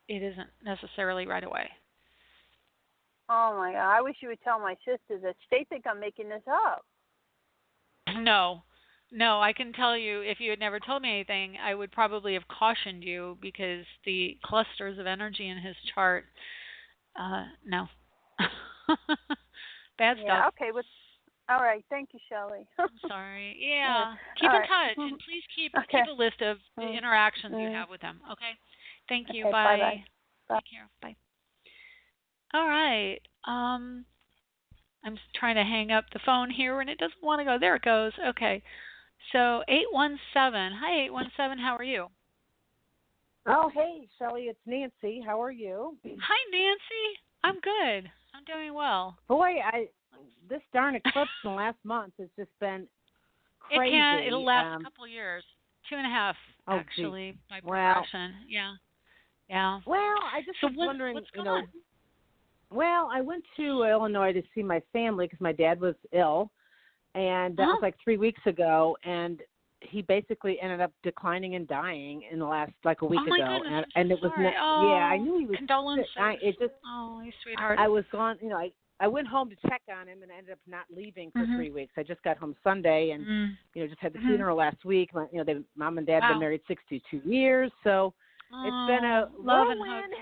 it isn't necessarily right away.
Oh my God! I wish you would tell my sisters that they think I'm making this up.
No, I can tell you if you had never told me anything, I would probably have cautioned you because the clusters of energy in his chart, no. Bad
Yeah.
stuff.
Okay. All right. Thank you, Shelley.
I'm sorry. Yeah. Keep
All
in
right.
touch and please keep a list of the interactions you have with them. Okay. Thank you.
Okay,
Bye.
Bye.
Take care. Bye. All right. I'm trying to hang up the phone here and it doesn't want to go. There it goes. Okay. So 817. Hi 817. How are you?
Oh, hey, Shelley, it's Nancy. How are you?
Hi Nancy. I'm good. I'm doing well.
Boy, this darn eclipse in the last month has just been crazy.
It'll last a couple of years. 2.5 actually
geez.
by progression. Yeah.
Well, I just was wondering,
what's going on?
Well, I went to Illinois to see my family because my dad was ill, and that was like 3 weeks ago, and he basically ended up declining and dying in the last a week ago.
Goodness,
and it was I knew he was
condolences.
Sick.
You sweetheart.
I was gone, I went home to check on him and I ended up not leaving for 3 weeks. I just got home Sunday and just had the funeral last week. Mom and Dad have been married 62 years, so it's been a
love and
whirlwind.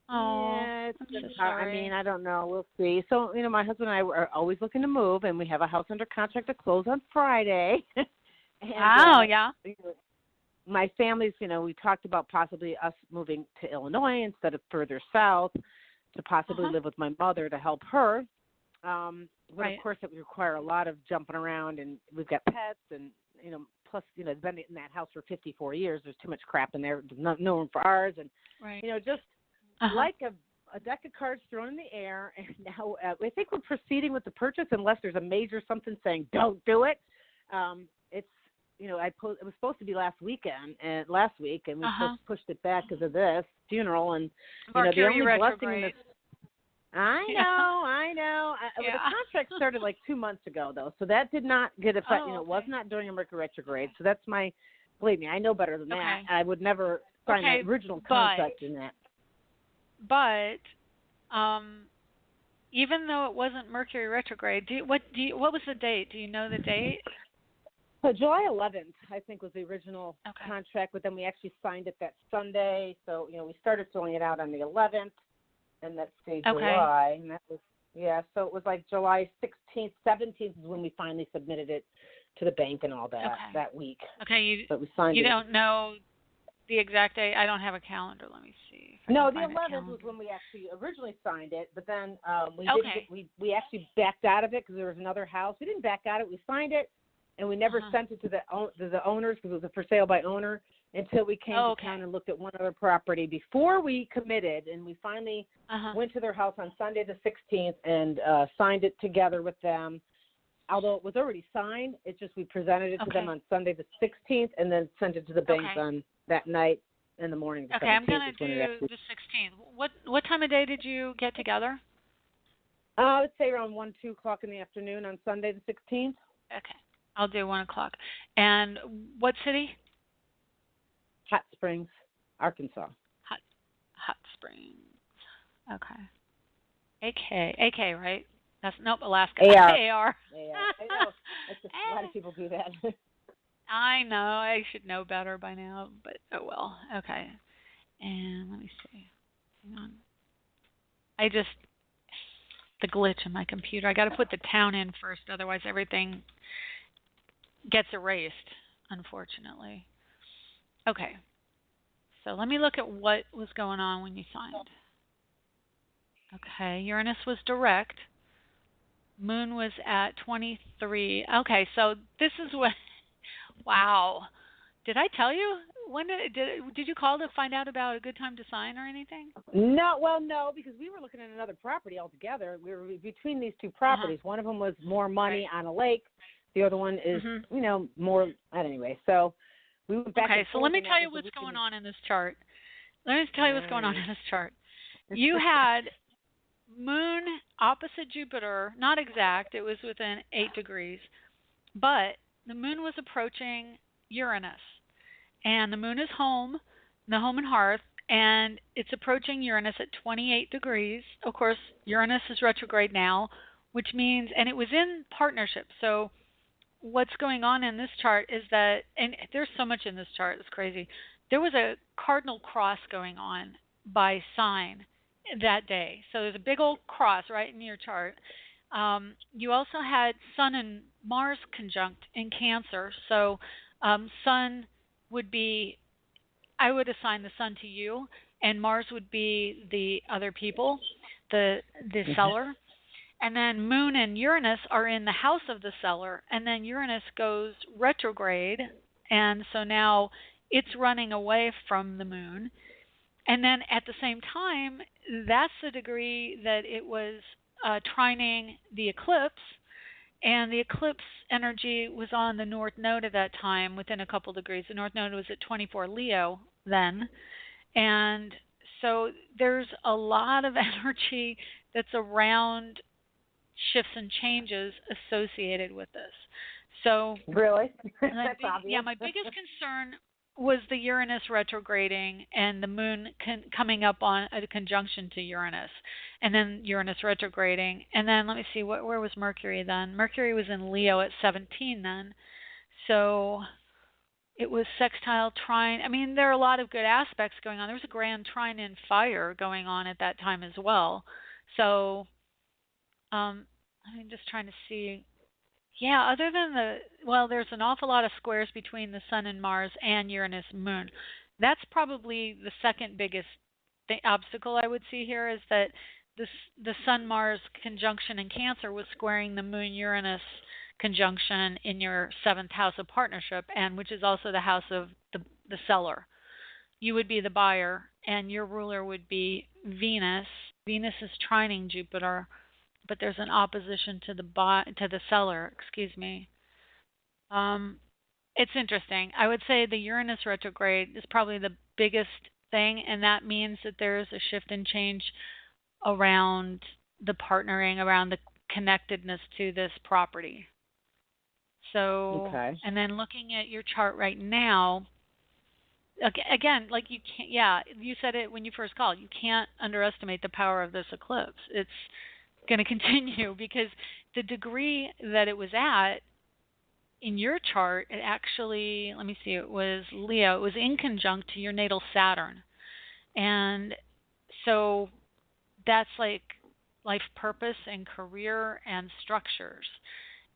Yeah,
it's
I'm so
sorry. I mean, I don't know. We'll see. So, my husband and I are always looking to move, and we have a house under contract to close on Friday. And,
yeah.
My family's, we talked about possibly us moving to Illinois instead of further south to possibly live with my mother to help her. But, of course, it would require a lot of jumping around, and we've got pets and, plus, it's been in that house for 54 years. There's too much crap in there. There's no room for ours. And, just like a deck of cards thrown in the air. And now I think we're proceeding with the purchase unless there's a major something saying don't do it. It's, it was supposed to be last week, and we pushed it back because of this funeral. And,
Mercury
the only
retrograde.
blessing in this. I know. The contract started 2 months ago, though, so that did not get affected. It was not during a Mercury retrograde, so that's believe me, I know better than that. I would never sign the original contract in that.
But, even though it wasn't Mercury retrograde, what was the date? Do you know the date?
So July 11th, I think, was the original contract, but then we actually signed it that Sunday. So, we started filling it out on the 11th. And that's July, and that was so it was July 16th, 17th is when we finally submitted it to the bank and all that that week.
Okay,
but we signed
you don't know the exact date. I don't have a calendar. Let me see.
No, the 11th was when we actually originally signed it, but then we actually backed out of it because there was another house. We didn't back out of it. We signed it, and we never sent it to the owners because it was a for sale by owner until we came to town and looked at one other property before we committed, and we finally went to their house on Sunday the 16th and signed it together with them. although it was already signed, it's just we presented it to them on Sunday the 16th and then sent it to the banks on that night in the morning.
Okay, I'm going to do the 16th. What time of day did you get together?
I would say around 1, 2 o'clock in the afternoon on Sunday the 16th.
Okay, I'll do 1 o'clock. And what city?
Hot Springs, Arkansas.
Hot Springs. Okay. AK, right? That's Alaska.
AR.
AR.
I know. A lot of people do that.
I know. I should know better by now, but oh well. Okay. And let me see. Hang on. The glitch in my computer. I got to put the town in first, otherwise everything gets erased, unfortunately. Okay. So let me look at what was going on when you signed. Okay, Uranus was direct. Moon was at 23. Okay, so this is what. Wow. Did I tell you? When did you call to find out about a good time to sign or anything?
No, because we were looking at another property altogether. We were between these two properties. One of them was more money on a lake. The other one is, more. Anyway, so we went back.
Okay, so let me tell you what's going on in this chart. You had Moon opposite Jupiter, not exact, it was within 8 degrees, but the Moon was approaching Uranus, and the Moon is home, the home and hearth, and it's approaching Uranus at 28 degrees. Of course, Uranus is retrograde now, which means, and it was in partnership, so what's going on in this chart is that, and there's so much in this chart, it's crazy, there was a cardinal cross going on by sign that day. So there's a big old cross right in your chart. You also had Sun and Mars conjunct in Cancer. So Sun would be, I would assign the Sun to you, and Mars would be the other people, the seller. And then Moon and Uranus are in the house of the seller, and then Uranus goes retrograde, and so now it's running away from the Moon. And then at the same time, that's the degree that it was trining the eclipse, and the eclipse energy was on the North Node at that time, within a couple degrees. The North Node was at 24 Leo then, and so there's a lot of energy that's around shifts and changes associated with this. So
really, that's obvious.
Yeah, my biggest concern was the Uranus retrograding and the Moon coming up on a conjunction to Uranus, and then Uranus retrograding, and then let me see, where was Mercury then? Mercury was in Leo at 17 then, so it was sextile trine. I mean, there are a lot of good aspects going on. There was a grand trine in fire going on at that time as well. So I'm just trying to see. Yeah, other than there's an awful lot of squares between the Sun and Mars and Uranus and Moon. That's probably the second biggest obstacle I would see here, is that the Sun-Mars conjunction in Cancer was squaring the Moon-Uranus conjunction in your 7th house of partnership, and which is also the house of the seller. You would be the buyer, and your ruler would be Venus. Venus is trining Jupiter, but there's an opposition to the seller. Excuse me. It's interesting. I would say the Uranus retrograde is probably the biggest thing, and that means that there's a shift and change around the partnering, around the connectedness to this property. So, and then looking at your chart right now, again, like you can't. Yeah, you said it when you first called. You can't underestimate the power of this eclipse. It's going to continue because the degree that it was at in your chart, it actually, let me see, it was Leo. It was in conjunct to your natal Saturn. And so that's like life purpose and career and structures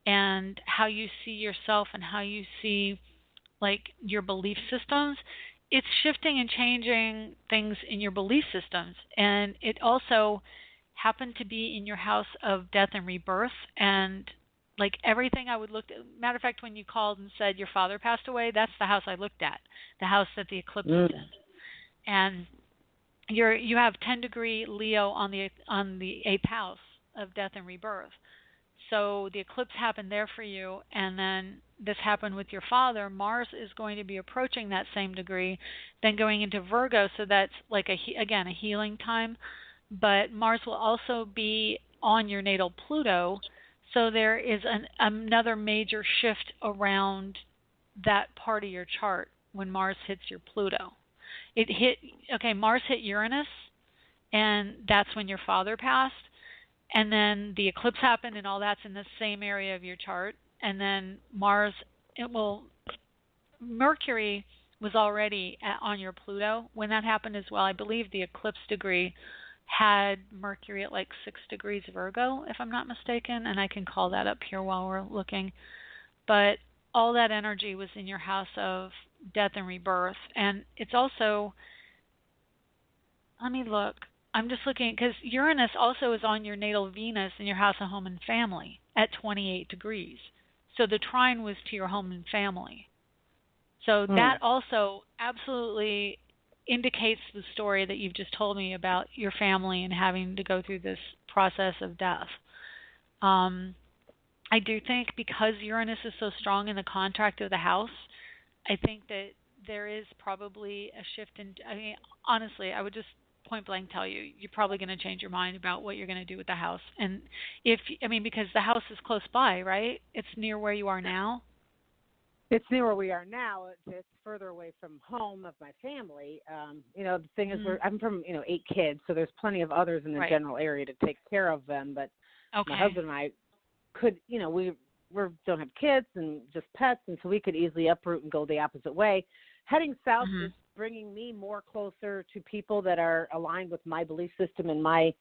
and how you see yourself and how you see like your belief systems. It's shifting and changing things in your belief systems. And it also happened to be in your house of death and rebirth, and like everything I would look at. Matter of fact, when you called and said your father passed away, that's the house I looked at, the house that the eclipse is in. And you have 10 degree Leo on the 8th house of death and rebirth. So the eclipse happened there for you, and then this happened with your father. Mars is going to be approaching that same degree, then going into Virgo, so that's like again a healing time. But Mars will also be on your natal Pluto, so there is another major shift around that part of your chart when Mars hits your Pluto. Mars hit Uranus, and that's when your father passed. And then the eclipse happened, and all that's in the same area of your chart. And then Mercury was already on your Pluto when that happened as well. I believe the eclipse degree had Mercury at like 6 degrees Virgo, if I'm not mistaken, and I can call that up here while we're looking. But all that energy was in your house of death and rebirth. And it's also, let me look. I'm just looking because Uranus also is on your natal Venus in your house of home and family at 28 degrees. So the trine was to your home and family. So that also absolutely indicates the story that you've just told me about your family and having to go through this process of death. I do think because Uranus is so strong in the contract of the house, I think that there is probably a shift in, I mean, honestly, I would just point blank tell you, you're probably going to change your mind about what you're going to do with the house. And because the house is close by, right? It's near where you are now.
It's near where we are now. It's further away from home of my family. The thing is, I'm from 8 kids, so there's plenty of others in the general area to take care of them. But my husband and I could, we don't have kids and just pets, and so we could easily uproot and go the opposite way. Heading south is bringing me more closer to people that are aligned with my belief system and my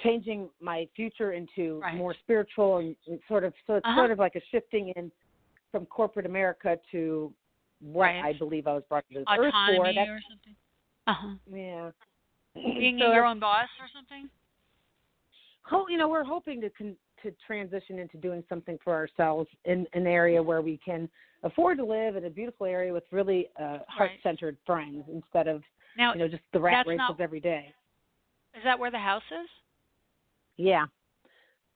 changing my future into more spiritual and sort of. So it's sort of like a shifting in from corporate America to what I believe I was brought to this earth for.
Autonomy or something.
Yeah.
Being your own boss or something.
We're hoping to transition into doing something for ourselves in an area where we can afford to live in a beautiful area with really heart-centered friends instead of just the rat race of every day.
Is that where the house is?
Yeah.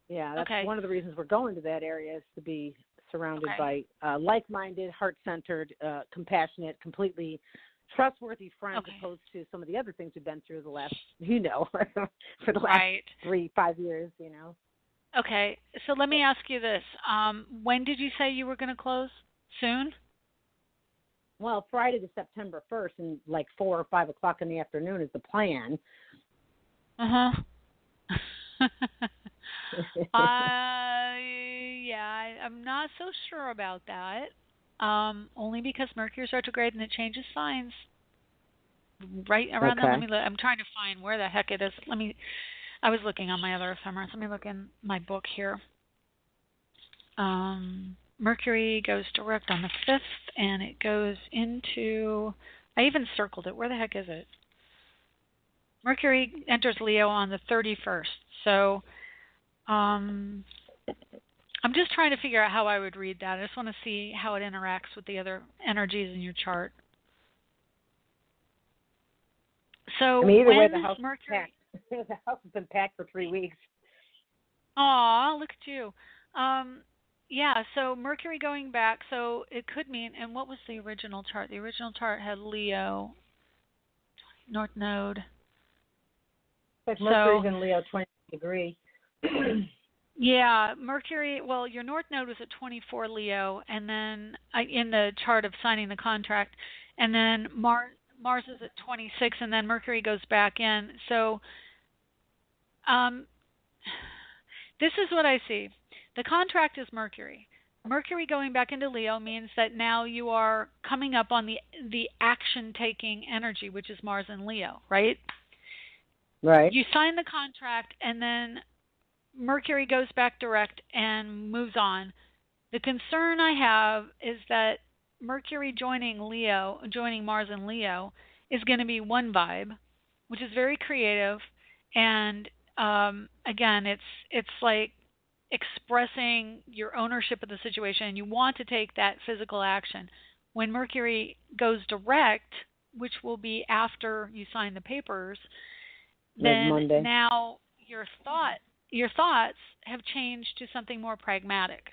That's one of the reasons we're going to that area, is to be surrounded by like-minded, heart-centered, compassionate, completely trustworthy friends, opposed to some of the other things we've been through the last, for the last 3-5 years,
Okay, so let me ask you this. When did you say you were going to close? Soon?
Well, Friday to September 1st, and like 4 or 5 o'clock in the afternoon is the plan.
I'm not so sure about that. Only because Mercury is retrograde and it changes signs right around that. Let me look. I'm trying to find where the heck it is. I was looking on my other ephemeris. Let me look in my book here. Mercury goes direct on the 5th, and it goes into, I even circled it. Where the heck is it? Mercury enters Leo on the 31st. So I'm just trying to figure out how I would read that. I just want to see how it interacts with the other energies in your chart. So
either way,
the house Mercury...
is packed. The house has been packed for 3 weeks.
Aw, look at you. So Mercury going back, so it could mean, and what was the original chart? The original chart had Leo, North Node.
But Mercury's in Leo, 20 degrees.
Yeah, Mercury, well, your North Node was at 24 Leo, and then in the chart of signing the contract, and then Mars is at 26, and then Mercury goes back in. So this is what I see. The contract is Mercury. Mercury going back into Leo means that now you are coming up on the action-taking energy, which is Mars in Leo, right?
Right.
You sign the contract, and then Mercury goes back direct and moves on. The concern I have is that Mercury joining Mars in Leo, is going to be one vibe, which is very creative, and again, it's like expressing your ownership of the situation. You want to take that physical action. When Mercury goes direct, which will be after you sign the papers, then
Monday.
now your thought your thoughts have changed to something more pragmatic.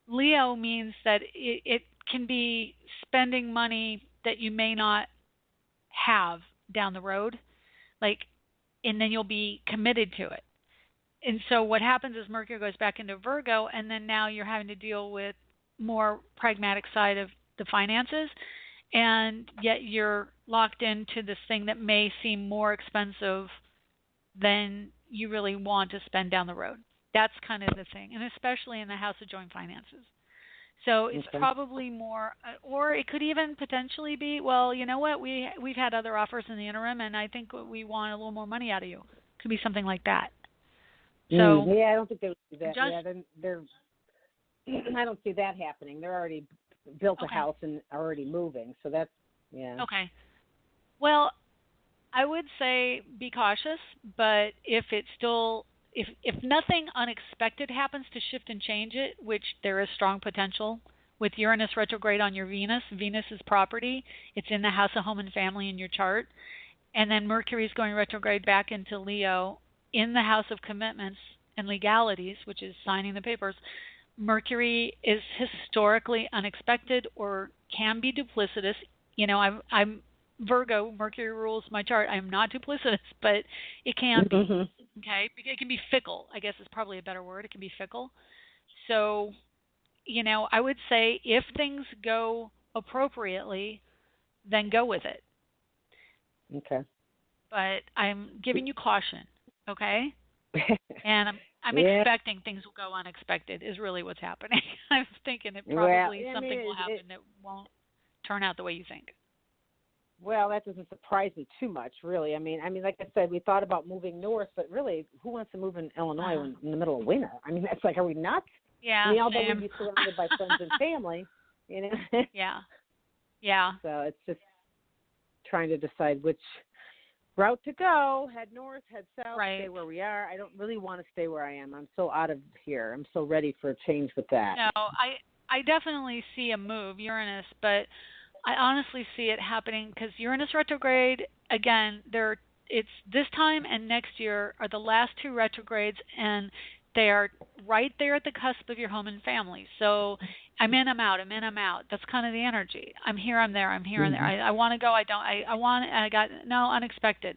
Leo means that it can be spending money that you may not have down the road, like, and then you'll be committed to it. And so what happens is Mercury goes back into Virgo, and then now you're having to deal with more pragmatic side of the finances, and yet you're locked into this thing that may seem more expensive than you really want to spend down the road. That's kind of the thing, and especially in the house of joint finances. So it's probably more, or it could even potentially be, well, you know what, we've had other offers in the interim, and I think we want a little more money out of you. Could be something like that. So
yeah, I don't think they would do that. Yeah, they're I don't see that happening. They're already built a house and are already moving, so that's
Okay. Well, I would say be cautious, but if it's still if nothing unexpected happens to shift and change it, which there is strong potential with Uranus retrograde on your Venus. Venus is property. It's in the house of home and family in your chart. And then Mercury is going retrograde back into Leo in the house of commitments and legalities, which is signing the papers. Mercury is historically unexpected or can be duplicitous. You know, I'm Virgo, Mercury rules my chart. I'm not duplicitous, but it can be. Okay? It can be fickle, I guess is probably a better word. It can be fickle. So, you know, I would say if things go appropriately, then go with it.
Okay.
But I'm giving you caution, okay? And I'm expecting things will go unexpected is really what's happening. I'm thinking it probably something will happen that won't turn out the way you think.
Well, that doesn't surprise me too much, really. I mean, like I said, we thought about moving north, but really, who wants to move in Illinois in the middle of winter? I mean, that's like, are we nuts?
Yeah,
I mean, although we'd be surrounded by friends and family, you know.
Yeah.
So it's just trying to decide which route to go. Head north, head south, stay where we are. I don't really want to stay where I am. I'm so out of here. I'm so ready for a change with that.
No, I definitely see a move, Uranus, but I honestly see it happening because Uranus retrograde, again, it's this time and next year are the last two retrogrades, and they are right there at the cusp of your home and family. So I'm in, I'm out, I'm in, I'm out. That's kind of the energy. I'm here, I'm there, I'm here, I'm there. I want to go, I don't. I got, no, unexpected.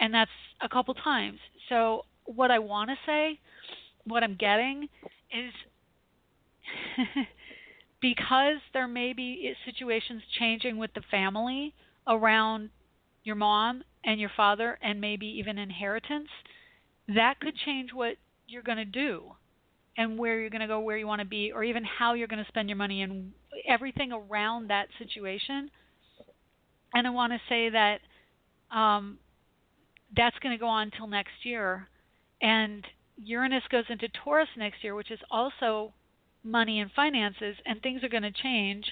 And that's a couple times. So what I want to say, what I'm getting is because there may be situations changing with the family around your mom and your father and maybe even inheritance, that could change what you're going to do and where you're going to go, where you want to be, or even how you're going to spend your money and everything around that situation. And I want to say that that's going to go on till next year. And Uranus goes into Taurus next year, which is also money and finances, and things are going to change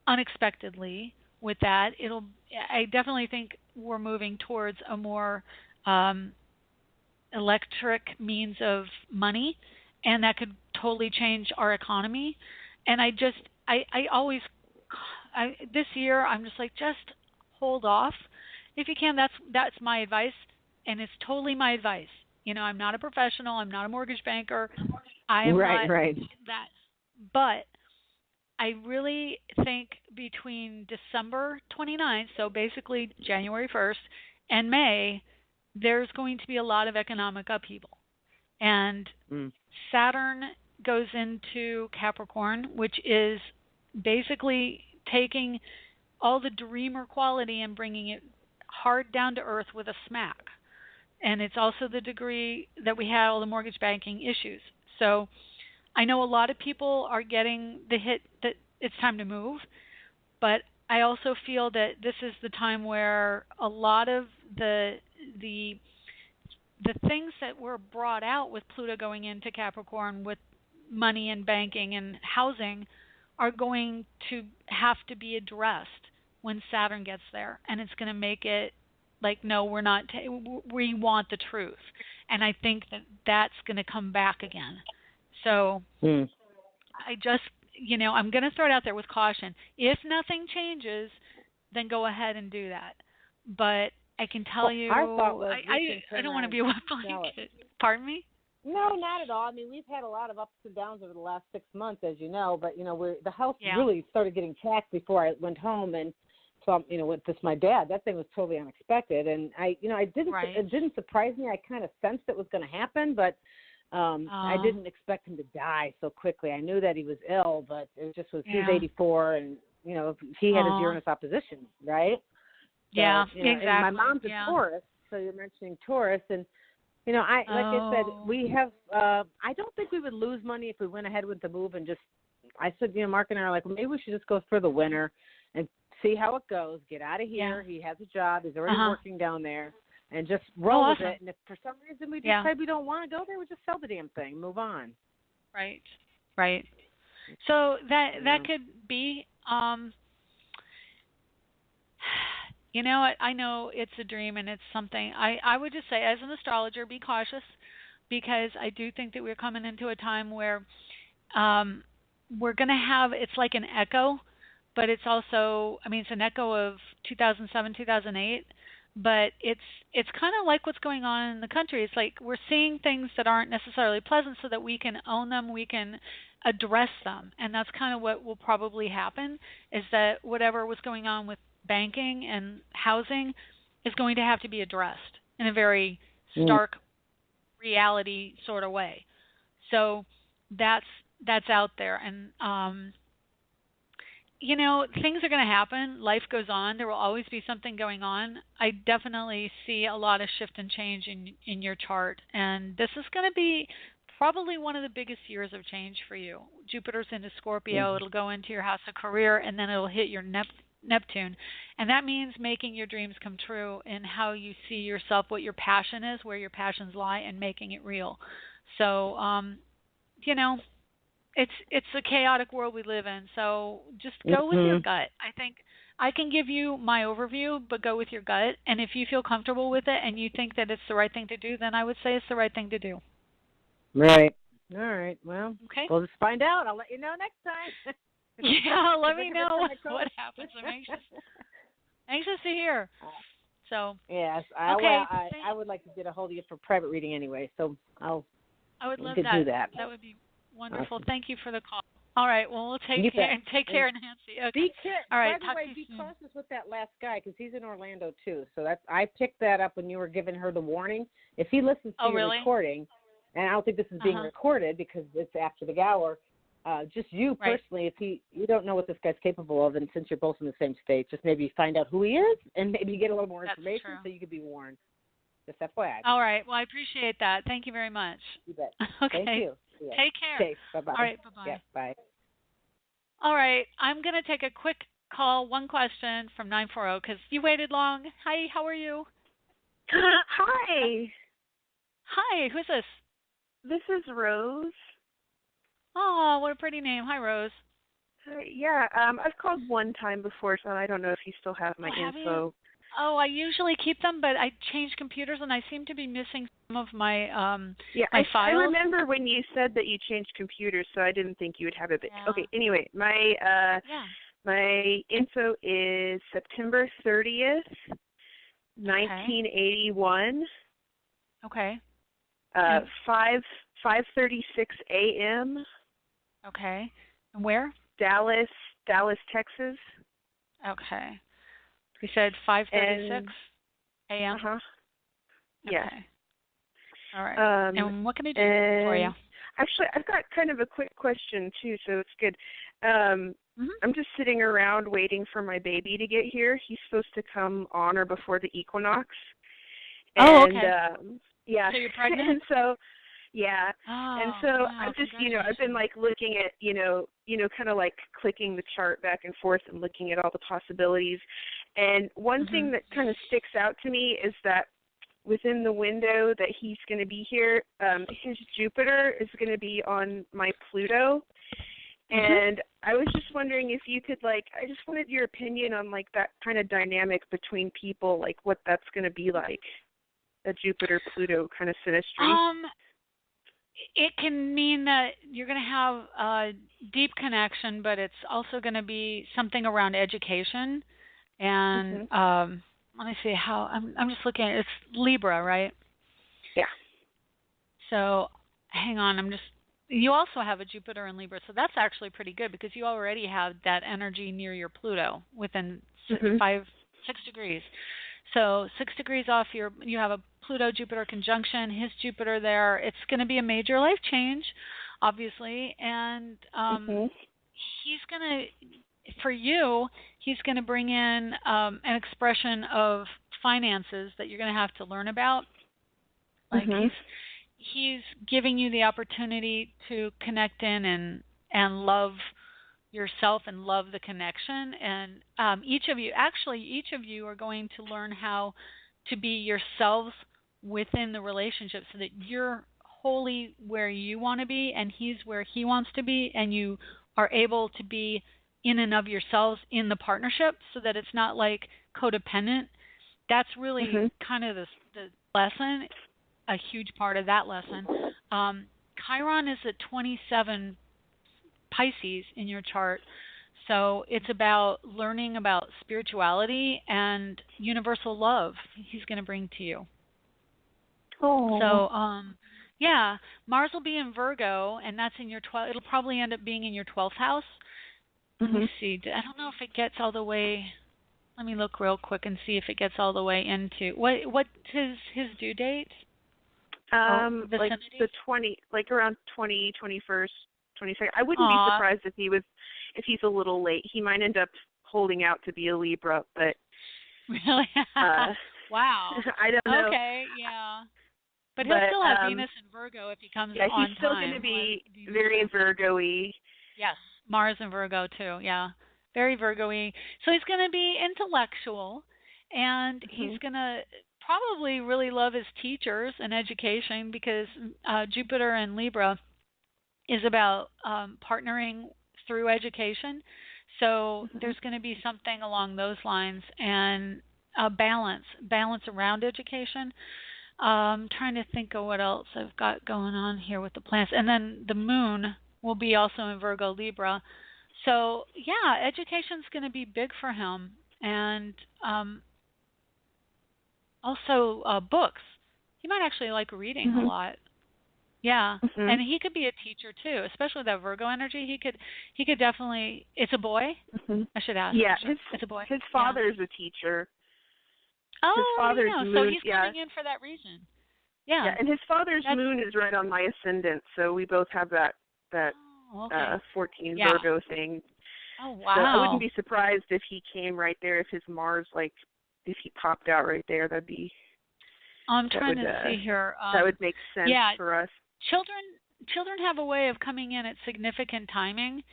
unexpectedly with that. I definitely think we're moving towards a more electric means of money, and that could totally change our economy. And I always this year I'm just like, just hold off if you can. That's my advice, and it's totally my advice. You know, I'm not a professional. I'm not a mortgage banker. I am not that. But I really think between December 29th, so basically January 1st, and May, there's going to be a lot of economic upheaval. And Saturn goes into Capricorn, which is basically taking all the dreamer quality and bringing it hard down to earth with a smack. And it's also the degree that we had all the mortgage banking issues. So I know a lot of people are getting the hit that it's time to move, but I also feel that this is the time where a lot of the things that were brought out with Pluto going into Capricorn with money and banking and housing are going to have to be addressed when Saturn gets there, and it's going to make it like, no, we're not. We want the truth, and I think that that's going to come back again. So I just, I'm going to throw it out there with caution. If nothing changes, then go ahead and do that. But I can tell you, I don't want to be a wet blanket. Pardon me?
No, not at all. I mean, we've had a lot of ups and downs over the last 6 months, as you know. But the house really started getting taxed before I went home, and so with this my dad, that thing was totally unexpected, and it didn't surprise me. I kind of sensed it was going to happen, but I didn't expect him to die so quickly. I knew that he was ill, but it just was he was 84, and he had his Uranus opposition, right? So,
exactly.
And my mom's a Taurus, so you're mentioning Taurus, and I said, we have. I don't think we would lose money if we went ahead with the move and just. I said, Mark and I are like, well, maybe we should just go for the winter and see how it goes. Get out of here. Yeah. He has a job. He's already working down there, and just roll with it. And if for some reason we decide we don't want to go there, we just sell the damn thing, move on.
Right. So that could be. You know what? I know it's a dream and it's something. I would just say, as an astrologer, be cautious, because I do think that we're coming into a time where we're going to have, it's like an echo, but it's also, it's an echo of 2007, 2008, but it's kind of like what's going on in the country. It's like we're seeing things that aren't necessarily pleasant so that we can own them, we can address them, and that's kind of what will probably happen, is that whatever was going on with banking and housing is going to have to be addressed in a very stark reality sort of way. So that's out there, and things are going to happen. Life goes on. There will always be something going on. I definitely see a lot of shift and change in your chart, and this is going to be probably one of the biggest years of change for you. Jupiter's into Scorpio. It'll go into your house of career, and then it'll hit your Neptune, and that means making your dreams come true in how you see yourself, what your passion is, where your passions lie, and making it real. So, it's a chaotic world we live in. So just go with your gut. I think I can give you my overview, but go with your gut. And if you feel comfortable with it and you think that it's the right thing to do, then I would say it's the right thing to do.
Right. All right. Well, we'll just find out. I'll let you know next time.
Yeah, let me know what happens. I'm anxious to hear. So
yes, I would like to get a hold of you for private reading anyway. So I would
love
do that.
That would be wonderful. Awesome. Thank you for the call. All right. Well, we'll take care, Nancy. Okay. All right.
By the way, be cautious with that last guy, because he's in Orlando too. So I picked that up when you were giving her the warning. If he listens to your recording, and I don't think this is being recorded because it's after the hour. Just you personally, if you don't know what this guy's capable of, and since you're both in the same state, just maybe find out who he is and maybe get a little more information so you could be warned. Just FYI.
All right. Well, I appreciate that. Thank you very much.
You bet.
Okay.
Thank you.
Yeah. Take care.
Okay. Bye-bye.
All right. Bye-bye.
Yeah, bye.
All right. I'm going to take a quick call, one question from 940, because you waited long. Hi. How are you?
Hi.
Hi. Who's this?
This is Rose.
Oh, what a pretty name. Hi, Rose.
Yeah, I've called one time before, so I don't know if you still have my info.
Oh, I usually keep them, but I changed computers, and I seem to be missing some of my my files.
I remember when you said that you changed computers, so I didn't think you would have it. But okay, anyway, my info is September 30th, 1981.
Okay.
5:36 a.m.
Okay. And where?
Dallas, Texas.
Okay. You said 5:36 a.m.
Yeah.
Okay. All right. And what can I do for you?
Actually, I've got kind of a quick question too, so it's good. I'm just sitting around waiting for my baby to get here. He's supposed to come on or before the equinox. And, yeah.
So you're pregnant?
And so, yeah.
Oh,
and so I'm just, I've been like looking at, kind of like clicking the chart back and forth and looking at all the possibilities. And one thing that kind of sticks out to me is that within the window that he's going to be here, his Jupiter is going to be on my Pluto. And I was just wondering if you could, I just wanted your opinion on, that kind of dynamic between people, what that's going to be like, a Jupiter-Pluto kind of synastry.
It can mean that you're going to have a deep connection, but it's also going to be something around education. And let me see how, I'm just looking at it. It's Libra, right?
Yeah.
So hang on, you also have a Jupiter in Libra, so that's actually pretty good because you already have that energy near your Pluto within 6 degrees. So 6 degrees off you have a Pluto-Jupiter conjunction, his Jupiter there. It's going to be a major life change, obviously, and he's going to, for you, he's going to bring in an expression of finances that you're going to have to learn about. Like he's giving you the opportunity to connect in and love yourself and love the connection. And each of you are going to learn how to be yourselves within the relationship so that you're wholly where you want to be and he's where he wants to be, and you are able to be in and of yourselves in the partnership so that it's not like codependent. That's really kind of the lesson, a huge part of that lesson. Chiron is at 27 Pisces in your chart, so it's about learning about spirituality and universal love he's going to bring to you. So yeah, Mars will be in Virgo, and that's in your 12th. It'll probably end up being in your 12th house. Let me see. I don't know if it gets all the way. Let me look real quick and see if it gets all the way into what's his due date?
Like the 20, like around 21st, 22nd. I wouldn't be surprised if he's a little late. He might end up holding out to be a Libra, but
really, wow.
I don't know.
Okay, yeah. But he'll still have Venus in Virgo if he comes on time.
Yeah, he's still going to be very Virgo-y.
Yes, Mars in Virgo too, yeah. Very Virgo-y. So he's going to be intellectual, and he's going to probably really love his teachers and education because Jupiter in Libra is about partnering through education. So there's going to be something along those lines, and balance around education. I'm trying to think of what else I've got going on here with the planets. And then the moon will be also in Virgo Libra. So, yeah, education's going to be big for him. And also books. He might actually like reading a lot. Yeah. And he could be a teacher too, especially with that Virgo energy. He could definitely. It's a boy? I should ask.
Yeah,
it's a boy.
His father's a teacher.
Oh,
his father's moon,
so he's coming in for that reason. Yeah.
Yeah, and his father's moon is right on my ascendant, so we both have that 14 Virgo thing.
Oh, wow.
So I wouldn't be surprised if he came right there, if his Mars, if he popped out right there. That'd be...
I'm trying to see here.
That would make sense for us.
Children have a way of coming in at significant timing.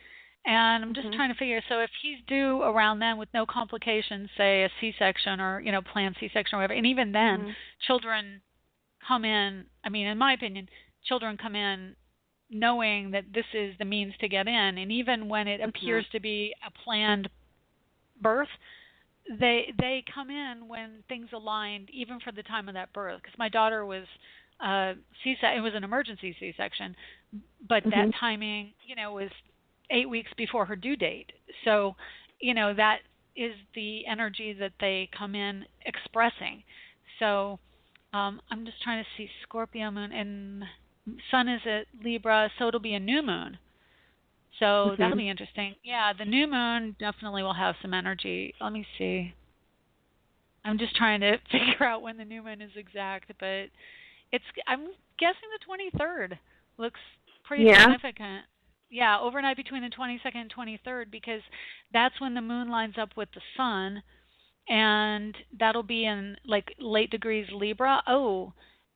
And I'm just trying to figure, so if he's due around then with no complications, say a C-section or, planned C-section or whatever, and even then, children come in, in my opinion, children come in knowing that this is the means to get in. And even when it appears to be a planned birth, they come in when things aligned, even for the time of that birth. Because my daughter was it was an emergency C-section, but that timing, was 8 weeks before her due date. So, that is the energy that they come in expressing. So, I'm just trying to see Scorpio moon, and Sun is at Libra, so it'll be a new moon. So that'll be interesting. Yeah, the new moon definitely will have some energy. Let me see. I'm just trying to figure out when the new moon is exact, but I'm guessing the 23rd looks pretty significant. Yeah, overnight between the 22nd and 23rd, because that's when the moon lines up with the sun, and that'll be in late degrees Libra. Oh,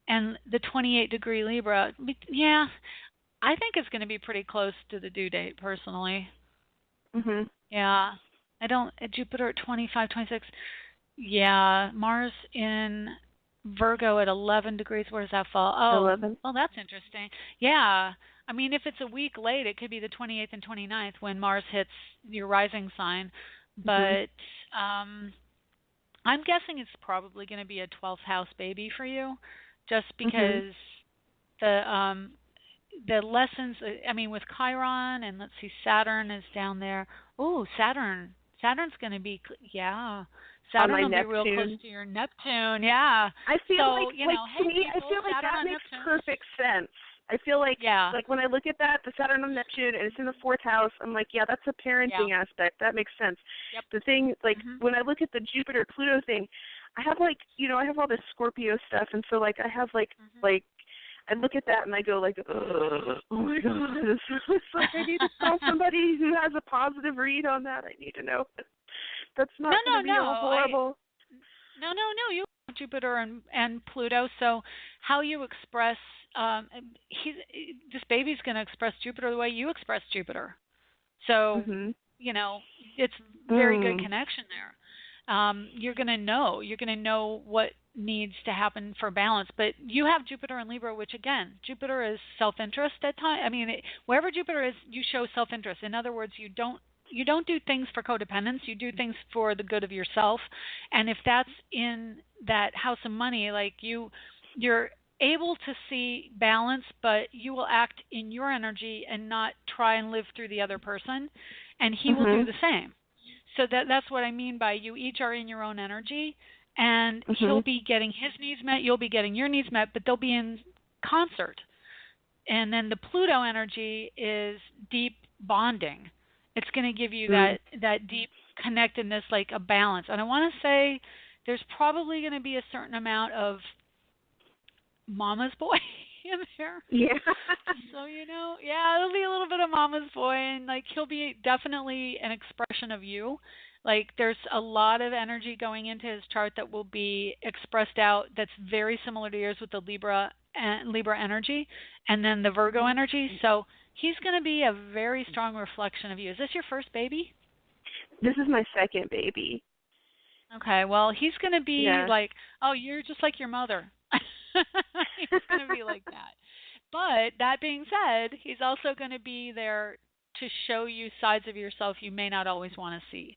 and the 28-degree Libra. Yeah, I think it's going to be pretty close to the due date, personally. Yeah, Jupiter at 25, 26. Yeah, Mars in Virgo at 11 degrees. Where does that fall? Oh,
11.
Oh, that's interesting. Yeah. If it's a week late, it could be the 28th and 29th when Mars hits your rising sign. But I'm guessing it's probably going to be a 12th house baby for you, just because the lessons. With Chiron, and let's see, Saturn is down there. Oh, Saturn's going to be Saturn will be real close to your Neptune. Yeah.
I feel to me, I feel like that makes perfect sense. I feel like when I look at that, the Saturn on Neptune, and it's in the 4th house, I'm like, yeah, that's a parenting aspect. That makes sense.
Yep.
The thing, like, when I look at the Jupiter-Pluto thing, I have, like, I have all this Scorpio stuff, and so, like, I have, like, I look at that and I go, like, oh, my God. It's like I need to tell somebody who has a positive read on that. I need to know. That's not going to be all horrible.
No. You have Jupiter and Pluto, so how you express this baby's going to express Jupiter the way you express Jupiter. So, it's very good connection there. You're going to know what needs to happen for balance. But you have Jupiter in Libra, which, again, Jupiter is self-interest at times. I mean, wherever Jupiter is, you show self-interest. In other words, you don't do things for codependence. You do things for the good of yourself. And if that's in that house of money, like you're able to see balance, but you will act in your energy and not try and live through the other person. And he will do the same. So that's what I mean by you each are in your own energy, and he'll be getting his needs met, you'll be getting your needs met, but they'll be in concert. And then the Pluto energy is deep bonding. It's going to give you that deep connectedness, like a balance. And I want to say there's probably going to be a certain amount of mama's boy in there.
Yeah.
So, it'll be a little bit of mama's boy, and, like, he'll be definitely an expression of you. Like, there's a lot of energy going into his chart that will be expressed out that's very similar to yours with the Libra energy and then the Virgo energy. So he's going to be a very strong reflection of you. Is this your first baby?
This is my second baby.
Okay, well, he's going to be like, oh, you're just like your mother. He's going to be like that. But that being said, he's also going to be there to show you sides of yourself you may not always want to see.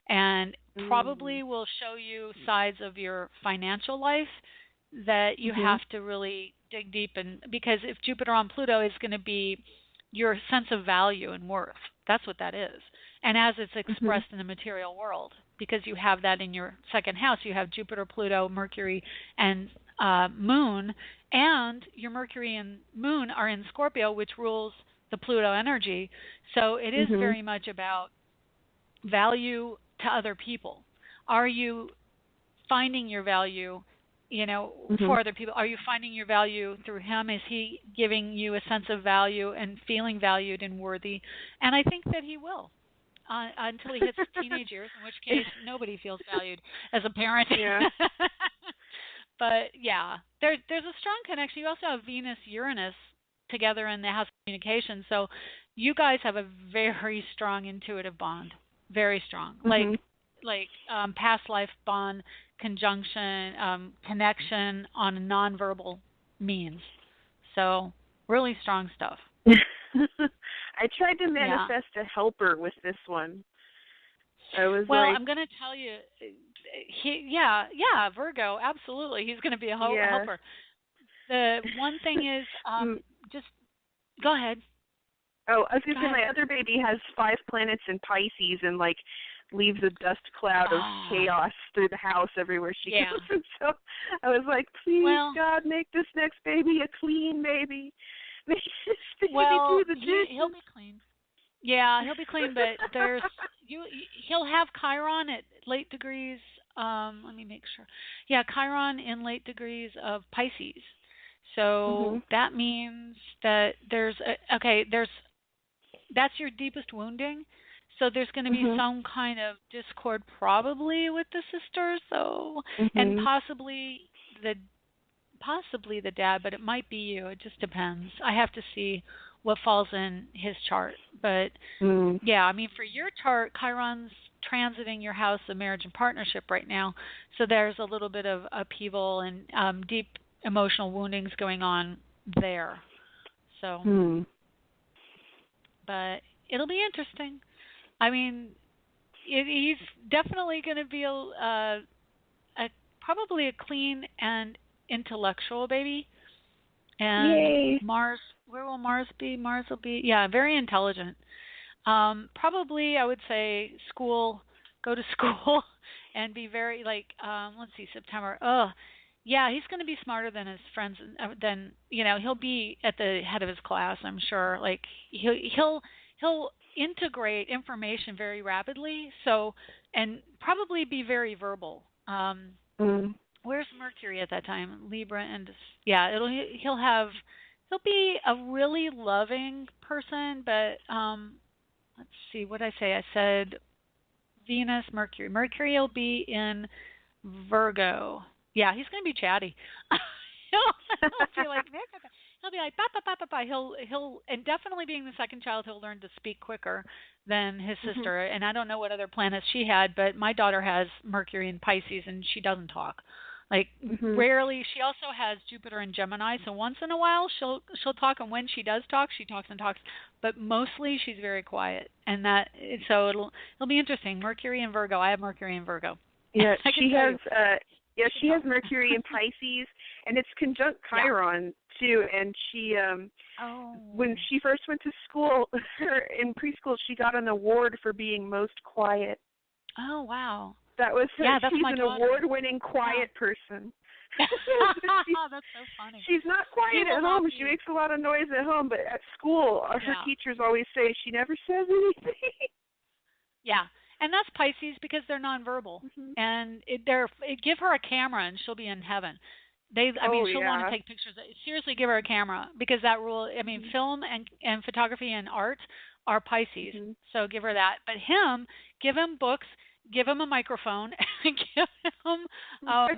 And probably will show you sides of your financial life that you have to really dig deep in. Because if Jupiter on Pluto is going to be your sense of value and worth, that's what that is. And as it's expressed in the material world, because you have that in your second house, you have Jupiter, Pluto, Mercury, and Moon, and your Mercury and Moon are in Scorpio, which rules the Pluto energy. So it is very much about value to other people. Are you finding your value, for other people? Are you finding your value through him? Is he giving you a sense of value and feeling valued and worthy? And I think that he will. Until he hits teenage years, in which case nobody feels valued as a parent.
Yeah.
But there's a strong connection. You also have Venus, Uranus together in the house of communication, so you guys have a very strong intuitive bond, very strong, like past life bond, conjunction, connection on a nonverbal means. So really strong stuff.
I tried to manifest a helper with this one. I'm
going to tell you, Virgo, absolutely. He's going to be a helper. The one thing is, just go ahead.
Oh, I was going to say my other baby has 5 planets in Pisces and, like, leaves a dust cloud of chaos through the house everywhere she goes. And so I was like, please, God, make this next baby a clean baby. Make this baby do the dishes.
He'll be clean. Yeah, he'll be clean, but he'll have Chiron at late degrees. Let me make sure. Yeah, Chiron in late degrees of Pisces. So that means that that's your deepest wounding. So there's going to be some kind of discord probably with the sister, and possibly the dad, but it might be you. It just depends. I have to see what falls in his chart. But I mean, for your chart, Chiron's transiting your house of marriage and partnership right now. So there's a little bit of upheaval and deep emotional woundings going on there. So, but it'll be interesting. I mean, he's definitely going to be probably a clean and intellectual baby. And
yay.
Mars, where will Mars be? Mars will be, very intelligent. Probably, I would say go to school and be very, let's see, September. Yeah, he's going to be smarter than his friends. Than he'll be at the head of his class. I'm sure. Like he'll integrate information very rapidly. So and probably be very verbal.
Mm.
Where's Mercury at that time? Libra and yeah, he'll be a really loving person, but let's see what I say. I said Venus, Mercury. Mercury will be in Virgo. Yeah, he's going to be chatty. he'll be like he'll be like ba ba ba ba ba. He'll and definitely being the second child, he'll learn to speak quicker than his sister. And I don't know what other planets she had, but my daughter has Mercury in Pisces, and she doesn't talk. Like rarely. She also has Jupiter in Gemini, so once in a while she'll talk, and when she does talk, she talks and talks. But mostly she's very quiet, and so it'll be interesting. Mercury in Virgo. I have Mercury in Virgo.
Yeah, she has Mercury in Pisces, and it's conjunct Chiron too. And she, when she first went to school, in preschool, she got an award for being most quiet.
Oh wow!
That was her.
Yeah, that's
she's
my
an
daughter.
award-winning quiet person.
That's so funny.
She's not quiet at home. She makes a lot of noise at home, but at school, her teachers always say she never says anything.
Yeah. And that's Pisces because they're nonverbal, and give her a camera and she'll be in heaven. She'll want to take pictures. Seriously, give her a camera because that rule. I mean, film and photography and art are Pisces, so give her that. But give him books, give him a microphone, and give him a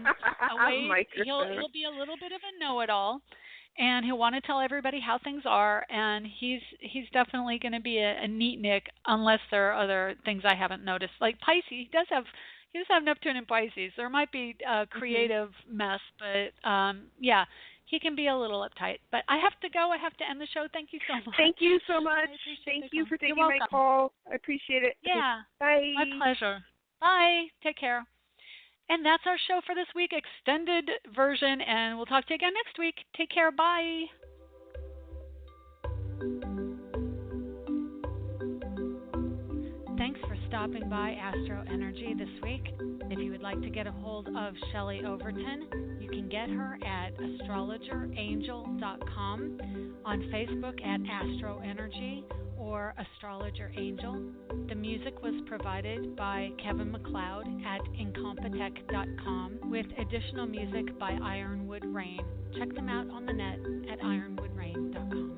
way. He'll be a little bit of a know-it-all. And he'll want to tell everybody how things are, and he's definitely going to be a neatnik unless there are other things I haven't noticed. Like Pisces, he does have Neptune in Pisces. There might be a creative mess, but he can be a little uptight. But I have to go. I have to end the show. Thank you so much.
Thank you so much. Thank you for taking my call. I appreciate it.
Yeah.
Bye.
My pleasure. Bye. Take care. And that's our show for this week, extended version, and we'll talk to you again next week. Take care. Bye. Thanks for stopping by AstroEnergy this week. If you would like to get a hold of Shelley Overton, you can get her at astrologerangel.com, on Facebook at AstroEnergy or Astrologer Angel. The music was provided by Kevin MacLeod at incompetech.com with additional music by Ironwood Rain. Check them out on the net at ironwoodrain.com.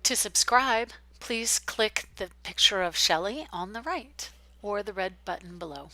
To subscribe, please click the picture of Shelley on the right or the red button below.